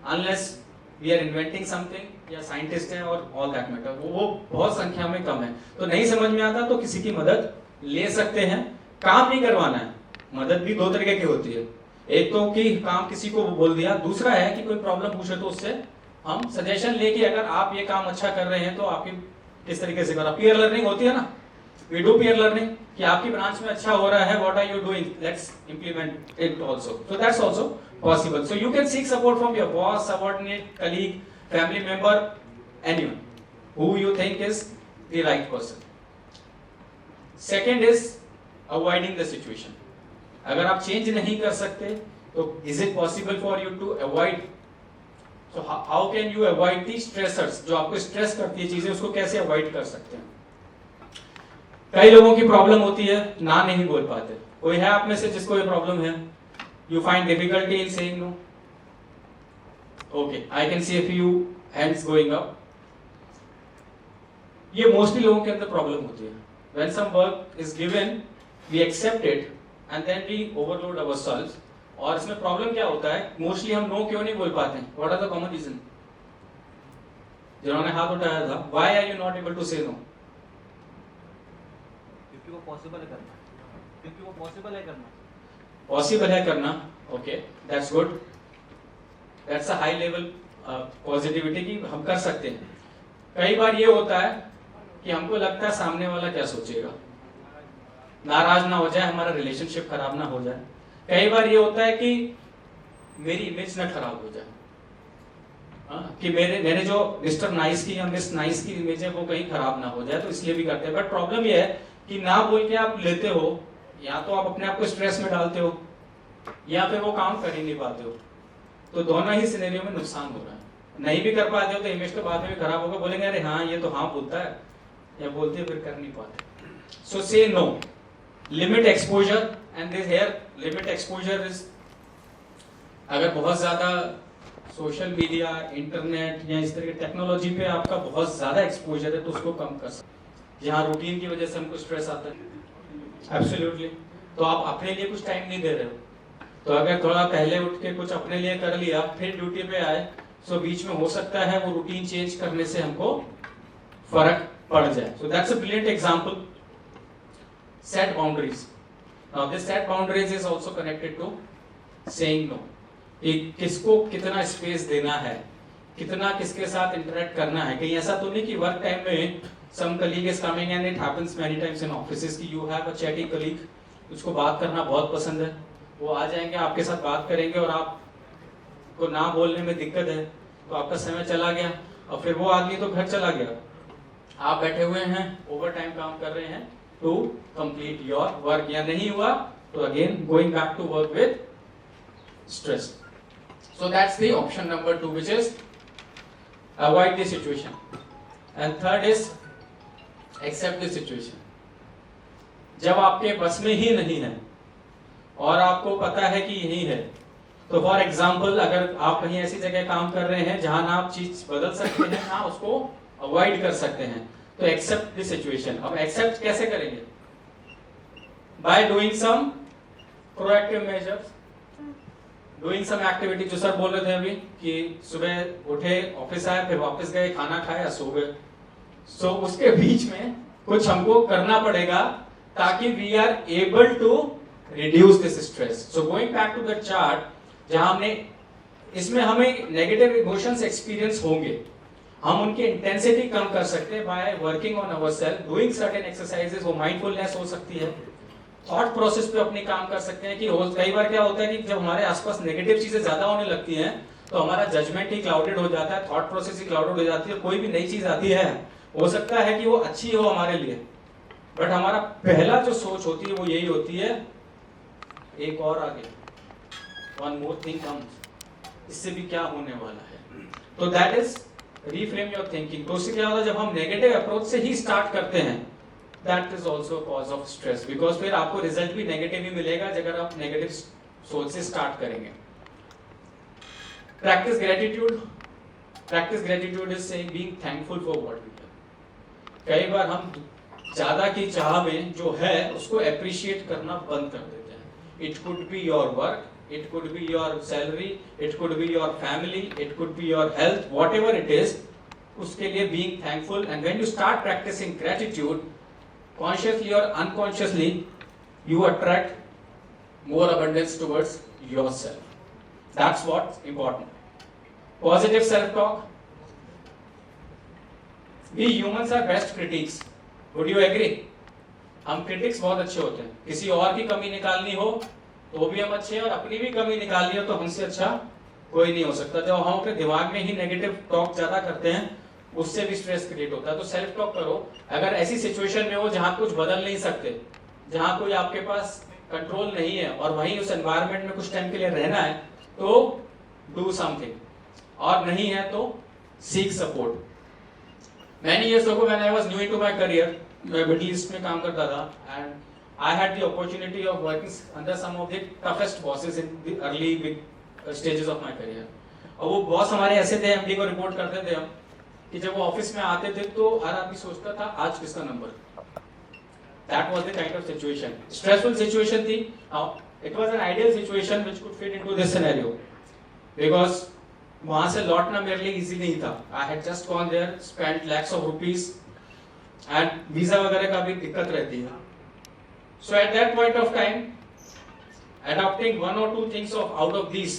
unless we are inventing something या साइंटिस्ट हैं और ऑल दैट मैटर, वो बहुत संख्या में कम है। तो नहीं समझ में आता तो किसी की मदद ले सकते हैं। काम नहीं करवाना है, मदद भी दो तरीके की होती है, एक तो कि काम किसी को बोल दिया, दूसरा है कि कोई प्रॉब्लम पूछे तो उससे हम सजेशन लेके अगर आप ये काम अच्छा कर रहे हैं तो आपकी किस तरीके से करा। पीयर लर्निंग होती है ना, वी डू पीयर लर्निंग, कि आपकी ब्रांच में अच्छा हो रहा है, what are you doing, let's implement it also. So that's also possible. So you can seek support from your boss, subordinate, colleague, family member, anyone who you think is the right person. Second is avoiding the situation. अगर आप change नहीं कर सकते तो is it possible for you to avoid? So how can you avoid these stressors? जो आपको stress करती है चीजें, उसको कैसे अवॉइड कर सकते हैं? कई लोगों की प्रॉब्लम होती है ना नहीं बोल पाते। कोई है आप में से जिसको ये प्रॉब्लम है? You find difficulty in saying no? Okay, I can see a few hands going up. ये मोस्टली लोगों के अंदर प्रॉब्लम होती है। When some work is given, we accept it and then we overload ourselves. और इसमें problem क्या होता है, मोस्टली हम नो क्यों नहीं बोल पाते? What are the common reason? जिन्होंने हाथ उठाया था, why are you not able to say no? क्योंकि वो पॉसिबल है करना, क्योंकि वो पॉसिबल है करना। पॉसिबल है करना, okay, that's good, that's a high level positivity की हम कर सकते हैं। कई बार ये होता है कि हमको लगता है सामने वाला क्या सोचेगा, नाराज ना हो जाए, हमारा रिलेशनशिप खराब ना हो जाए। कई बार ये होता है कि मेरी इमेज ना खराब हो जाए, कि मैंने जो मिस्टर नाइस की या मिस नाइस की इमेज है वो कहीं खराब ना हो जाए, तो इसलिए भी करते हैं। बट प्रॉब्लम ये है कि ना बोल के आप लेते हो, या तो आप अपने आप को स्ट्रेस में डालते हो या फिर वो काम कर ही नहीं पाते हो। तो दोनों ही सिनेरियो में नुकसान हो रहा है। नहीं भी कर पाते हो तो इमेज तो बाद में भी खराब होगा, बोलेंगे अरे हाँ ये तो हाँ बोलता है, या बोलते हैं फिर कर नहीं पाते। So say no, limit exposure, and this here limit exposure is, अगर बहुत ज्यादा सोशल मीडिया, इंटरनेट या इस तरह की टेक्नोलॉजी पे आपका बहुत ज्यादा एक्सपोजर है तो उसको कम कर सकते। जहाँ रूटीन की वजह से हमको स्ट्रेस आता है, एब्सोल्युटली, तो आप अपने लिए कुछ टाइम नहीं दे रहे हो, तो अगर थोड़ा पहले उठ के कुछ अपने लिए कर लिया, फिर ड्यूटी पे आए, सो बीच में हो सकता है वो रूटीन चेंज करने से हमको फर्क पड़ जाए। So that's a brilliant example. Set boundaries. Now this set boundaries is also connected to saying no, कि किसको कितना स्पेस देना है, कितना किसके साथ इंटरेक्ट करना है। कहीं ऐसा तो नहीं कि वर्क टाइम में some colleague is coming and it happens many times in offices कि you have a chatting colleague, उसको बात करना बहुत पसंद है, वो आ जाएंगे आपके साथ बात करेंगे और आपको ना बोलने में दिक्कत है, तो आपका समय चला गया और फिर वो आदमी तो घर चला गया, आप बैठे हुए हैं ओवर टाइम काम कर रहे हैं टू कंप्लीट योर वर्क, या नहीं हुआ तो again going back to work with stress. So that's the option number 2, which is avoid the situation. And third is accept the situation. जब आपके बस में ही नहीं है और आपको पता है कि यही है, तो फॉर एग्जाम्पल अगर आप कहीं ऐसी जगह काम कर रहे हैं जहां ना आप चीज बदल सकते हैं ना उसको अवॉइड कर सकते हैं, तो एक्सेप्ट द सिचुएशन. अब एक्सेप्ट कैसे करेंगे? By doing some proactive measures, doing some activity. जो सर बोल रहे थे अभी कि सुबह उठे, ऑफिस आए, फिर वापस गए, खाना खाया, सो गए. सो उसके बीच में कुछ हमको करना पड़ेगा ताकि we are able to reduce this stress. So going back to the chart, जहां हमने इसमें हमें नेगेटिव इमोशंस एक्सपीरियंस होंगे, हम उनकी इंटेंसिटी कम कर सकते हैं by working on ourself, doing certain exercises. वो माइंडफुलनेस हो सकती है, थॉट प्रोसेस पे अपनी काम कर सकते हैं. कि कई बार क्या होता है कि जब हमारे आसपास नेगेटिव चीजें ज्यादा होने लगती हैं तो हमारा जजमेंट ही क्लाउडेड हो जाता है, थॉट प्रोसेस ही क्लाउडेड हो जाती है. कोई भी नई चीज आती है, हो सकता है कि वो अच्छी हो हमारे लिए, बट हमारा पहला जो सोच होती है वो यही होती है, एक और आगे, वन मोर थिंग कम्स, इससे भी क्या होने वाला है. तो that is reframe your thinking. तो उससे क्या होता है, जब हम नेगेटिव अप्रोच से ही स्टार्ट करते हैं, that is also a cause of stress, because फिर आपको रिजल्ट भी नेगेटिव ही मिलेगा अगर आप नेगेटिव सोच से स्टार्ट करेंगे. Practice gratitude. Practice gratitude is saying being thankful for what we have. कई बार हम ज्यादा की चाह में जो है उसको appreciate करना बंद कर देते हैं. It could be your work, it could be your salary, it could be your family, it could be your health, whatever it is, उसके लिए being thankful. And when you start practicing gratitude, consciously or unconsciously, you attract more abundance towards yourself. That's what's important. Positive self-talk. We humans are best critics. Would you agree? हम critics बहुत अच्छे होते हैं. किसी और की कमी निकालनी हो तो भी हम अच्छे हैं, और अपनी भी कमी निकालनी हो तो हमसे अच्छा कोई नहीं हो सकता. जब हम अपने दिमाग में ही नेगेटिव टॉक ज्यादा करते हैं उससे भी स्ट्रेस क्रिएट होता है. तो सेल्फ टॉक करो. अगर ऐसी सिचुएशन में हो जहां कुछ बदल नहीं सकते, जहां कोई आपके पास कंट्रोल नहीं है और वहीं उस एनवायरनमेंट में कुछ टाइम के लिए रहना है, तो डू समथिंग, और नहीं है तो seek support. Many years ago when I was new into my career, मैं मिडिल ईस्ट में काम करता था, and I had the opportunity of working under some of the toughest bosses in the early big stages of my career. और वो boss हमारे ऐसे थे, एमडी को रिपोर्ट करते थे हम, कि जब वो ऑफिस में आते थे तो हर आदमी सोचता था आज किसका number. That was the kind of situation. Stressful situation थी. It was an ideal situation which could fit into this scenario, because वहाँ से लौटना मेरे लिए easy नहीं था. I had just gone there, spent lakhs of rupees, and visa वगैरह का भी दिक्कत रहती है. So at that point of time, adopting one or two things out of these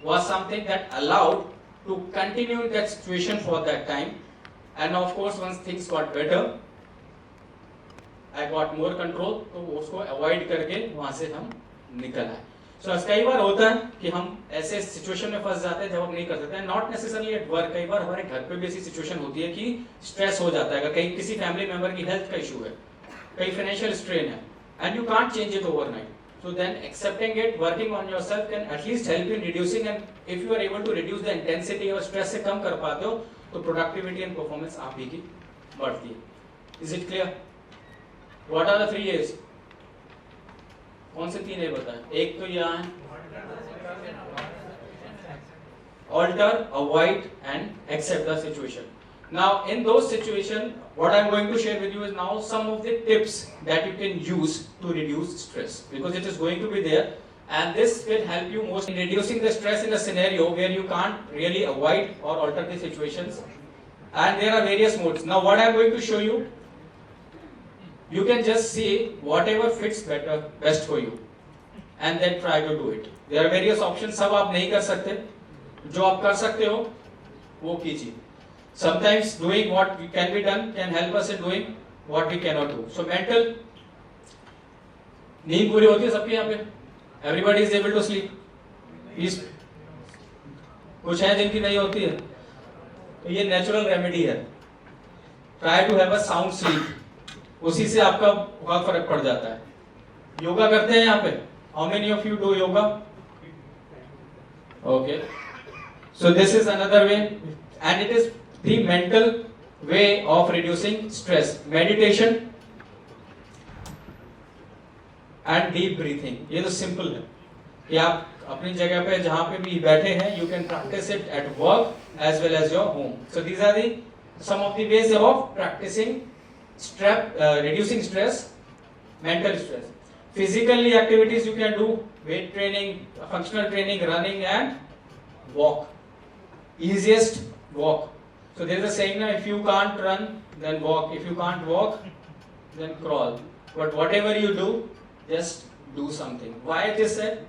was something that allowed to continue in that situation for that time. And of course, once things got better, I got more control. तो उसको avoid करके वहाँ से हम निकल आए. So कई बार होता है कि हम ऐसे सिचुएशन में फंस जाते हैं जब हम नहीं कर सकते हैं. Not necessarily at work. कई बार हमारे घर पे भी ऐसी सिचुएशन होती है कि स्ट्रेस हो जाता है. अगर कहीं किसी फैमिली मेंबर की हेल्थ का इशू है, कहीं फाइनेंशियल स्ट्रेन है, and you can't change it overnight. So then accepting it, working on yourself can at least help in reducing, and if you are able to reduce the intensity और stress से कम कर पाते हो तो productivity and performance आप ही की बढ़ती है. Is it clear? What are the 3 A's? कौन से 3 A बताएं? एक तो यहाँ है, alter, avoid and accept the situation. Now in those situations, what I am going to share with you is now some of the tips that you can use to reduce stress, because it is going to be there, and this will help you most in reducing the stress in a scenario where you can't really avoid or alter the situations. And there are various modes. Now what I am going to show you, you can just see whatever fits best for you and then try to do it. There are various options. सब आप नहीं कर सकते, जो आप कर सकते हो वो कीजिए. Sometimes doing what can be done can help us in doing what we cannot do. So mental, नींद पूरी होती है सबके यहाँ पे? Everybody is able to sleep. Please, कुछ है जिनकी नहीं होती है, तो ये नेचुरल रेमेडी है. Try to have a sound sleep. उसी से आपका बहुत फर्क पड़ जाता है. योगा करते हैं यहाँ पे? How many of you do yoga? Okay. So this is another way, and it is the mental way of reducing stress. Meditation and deep breathing. ये तो सिंपल है कि आप अपनी जगह पे जहाँ पे भी बैठे हैं, you can practice it at work as well as your home. So these are the some of the ways of practicing reducing stress, mental stress. Physically activities you can do, weight training, functional training, running and walk. Easiest, walk. So there is a saying now, if you can't run, then walk. If you can't walk, then crawl. But whatever you do, just do something. Why it is said?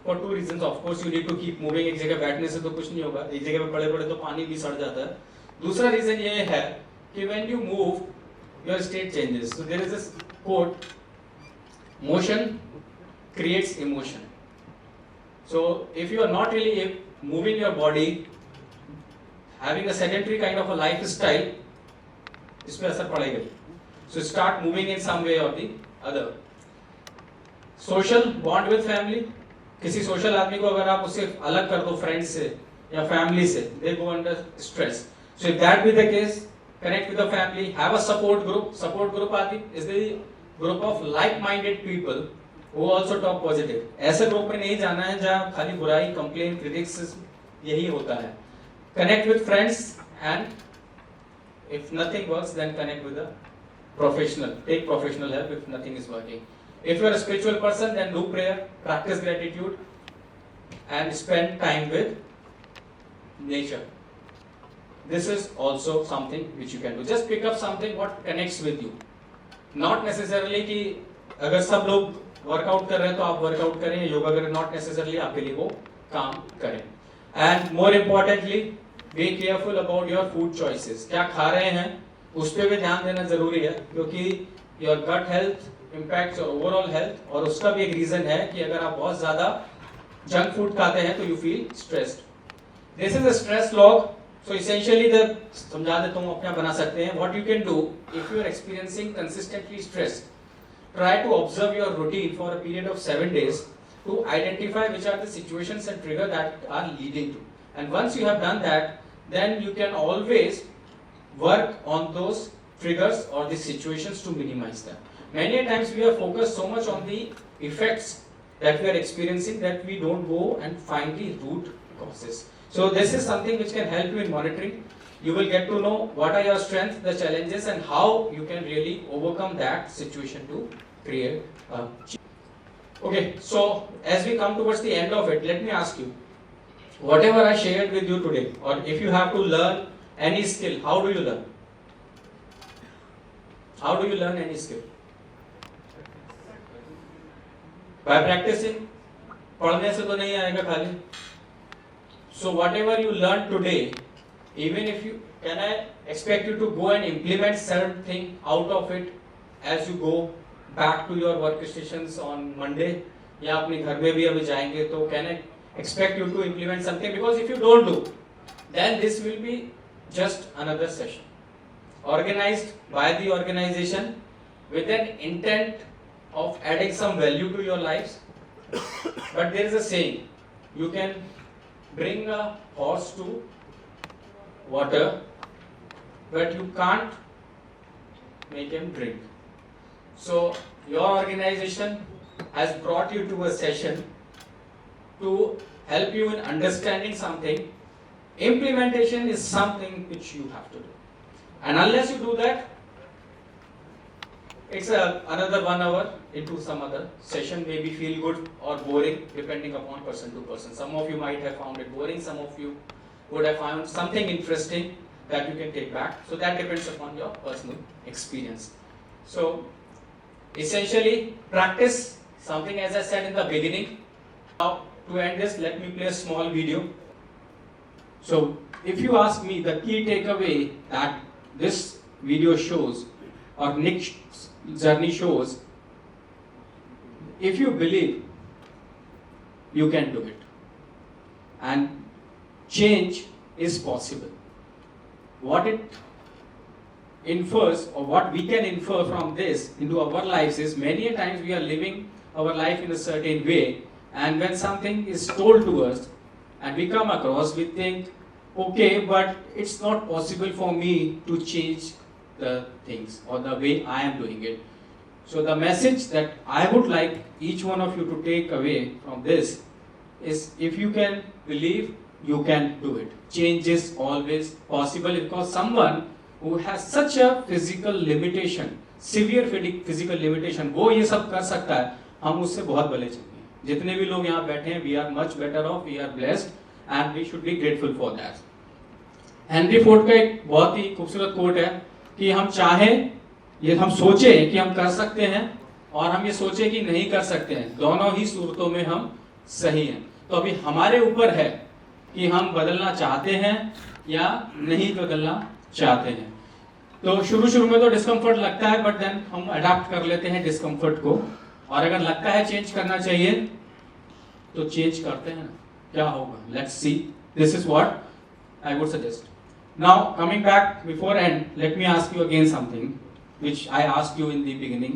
For two reasons. Of course, you need to keep moving. एक जगह बैठने से तो कुछ नहीं होगा. एक जगह पे पड़े पड़े तो पानी भी सड़ जाता है. दूसरा reason ये है कि when you move, your state changes. So there is this quote: motion creates emotion. So if you are not really moving your body, having a sedentary kind of a lifestyle, इस पे असर पड़ेगा. So start moving in some way or the other. Social bond with family. किसी social आदमी को अगर आप उससे अलग कर दो फ्रेंड्स से या फैमिली से, they go under stress. So if that be the case, connect with the family, have a support group. Support group आदि is the group of like-minded people who also talk positive. ऐसे group में नहीं जाना है जहाँ खाली बुराई, complain, critics यही होता है. Connect with friends and if nothing works, then connect with a professional. Take professional help if nothing is working. If you are a spiritual person, then do prayer, practice gratitude, and spend time with nature. This is also something which you can do. Just pick up something what connects with you. Not necessarily कि अगर सब लोग workout कर रहे हैं तो आप workout करें, योगा करें. Not necessarily आपके लिए वो काम करें. And more importantly, be careful about your food choices. क्या खा रहे हैं उस पर भी ध्यान देना जरूरी है, क्योंकि your gut health impacts your overall health. और उसका भी एक रीजन है कि अगर आप बहुत ज्यादा जंक फूड खाते हैं तो you feel stressed. This is a stress log. So essentially the समझा देता हूँ, अपना बना सकते हैं. What you can do if you are experiencing consistently stress, try to observe your routine for a period of 7 days to identify which are the situations and triggers that are leading to. And once you have done that, then you can always work on those triggers or the situations to minimize them. Many times we are focused so much on the effects that we are experiencing that we don't go and find the root causes. So this is something which can help you in monitoring. You will get to know what are your strengths, the challenges, and how you can really overcome that situation to create a change. Okay, so as we come towards the end of it, let me ask you, whatever I shared with you today, or if you have to learn any skill, how do you learn? How do you learn any skill? By practicing. पढ़ने से तो नहीं आएगा खाली. So whatever you learn today, even if you, can I expect you to go and implement certain thing out of it as you go back to your workstations on Monday? या अपने घर में भी अभी जाएंगे तो can I expect you to implement something? Because if you don't do, then this will be just another session organized by the organization with an intent of adding some value to your lives. But there is a saying, you can bring a horse to water, but you can't make him drink. So your organization has brought you to a session to help you in understanding something. Implementation is something which you have to do. And unless you do that, it's another 1 hour into some other session, maybe feel good or boring depending upon person to person. Some of you might have found it boring, some of you would have found something interesting that you can take back. So that depends upon your personal experience. So essentially practice something as I said in the beginning. Now to end this, let me play a small video. So if you ask me, the key takeaway that this video shows or Nick's journey shows, if you believe, you can do it. And change is possible. What it infers, or what we can infer from this into our lives, is many a times we are living our life in a certain way, and when something is told to us and we come across, we think, okay, but it's not possible for me to change the things or the way I am doing it. So the message that I would like each one of you to take away from this is, if you can believe, you can do it. Change is always possible, because someone who has such a physical limitation, severe physical limitation, वो ये सब कर सकता है, हम उससे बहुत भले चुके हैं. जितने भी लोग यहाँ बैठे हैं, we are much better off, we are blessed, and we should be grateful for that. Henry Ford का एक बहुत ही खूबसूरत कोट है कि हम चाहें, ये हम सोचे कि हम कर सकते हैं और हम ये सोचे कि नहीं कर सकते हैं, दोनों ही सूरतों में हम सही हैं. तो अभी हमारे ऊपर है कि हम बदलना चाहते हैं या नहीं बदलना चाहते हैं. तो शुरू में तो डिस्कम्फर्ट लगता है, बट देन हम अडाप्ट कर लेते हैं डिस्कम्फर्ट को, और अगर लगता है चेंज करना चाहिए तो चेंज करते हैं. क्या होगा, let's see. This is what I would suggest. Now coming back before and, late me ask you again something which I asked you in the beginning.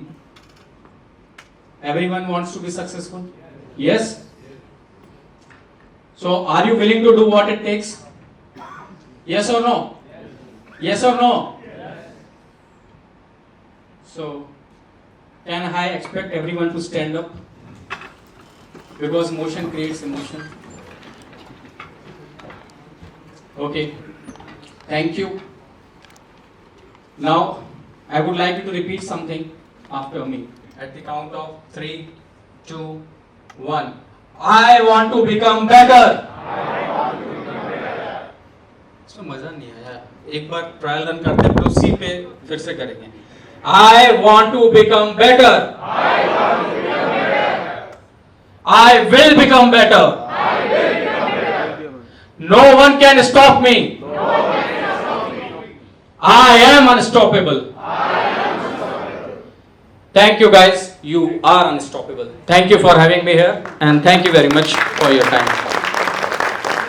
Everyone wants to be successful? Yes? So are you willing to do what it takes? Yes or no? Yes or no? So can I expect everyone to stand up? Because motion creates emotion. Okay. Thank you. Now I would like you to repeat something after me at the count of 3, 2, 1. I want to become better. इसमें मजा नहीं आया. एक बार trial run करते हैं, तो सी पे फिर से करेंगे. I want to become better. I will become better. No one can stop me. I am unstoppable. Thank you guys, you are unstoppable. Thank you for having me here, and thank you very much for your time.